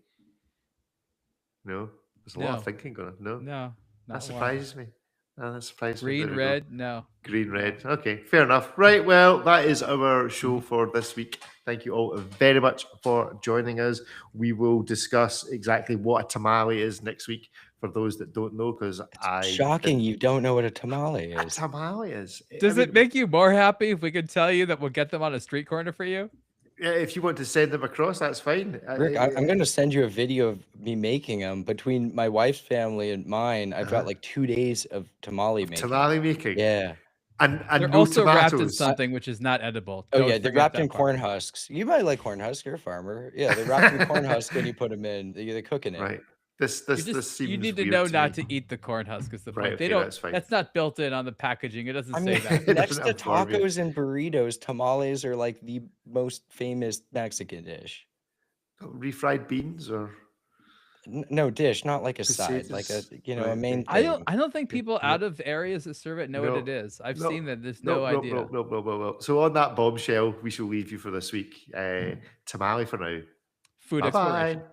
No, there's a lot No. of thinking going on. No, No, not that one. surprises me. That surprises me. Green, There we go. red, no. Green, red. Okay, fair enough. Right, well, that is our show for this week. Thank you all very much for joining us. We will discuss exactly what a tamale is next week for those that don't know, because Shocking you don't know what a tamale A is. tamale is. Does it make you more happy if we could tell you that we'll get them on a street corner for you? Yeah, if you want to send them across, that's fine. Rick, I'm going to send you a video of me making them. Between my wife's family and mine, I've got like 2 days of tamale making. Tamale making. Yeah. And They're no also wrapped in tomatoes. something which is not edible. Oh Don't yeah, they're forget wrapped that in part. corn husks. You might like corn husks. You're a farmer. Yeah, they're wrapped in corn husks when you put them in. They're cooking it. Right. This seems You need to weird know to not me. to eat the corn husk is the Right, point. They okay, don't. that's fine. That's not built in on the packaging. It doesn't I say mean, that. It next to doesn't inform you. tacos and burritos, tamales are like the most famous Mexican dish. Refried beans or No dish, not like a side, like a Pesetas. a Right, main okay. thing. I don't think Okay, people no. out of areas that serve it know what it No, is. I've no, seen that. There's no idea. No. So on that bombshell, we shall leave you for this week. Tamale for now. Food Bye exploration. bye.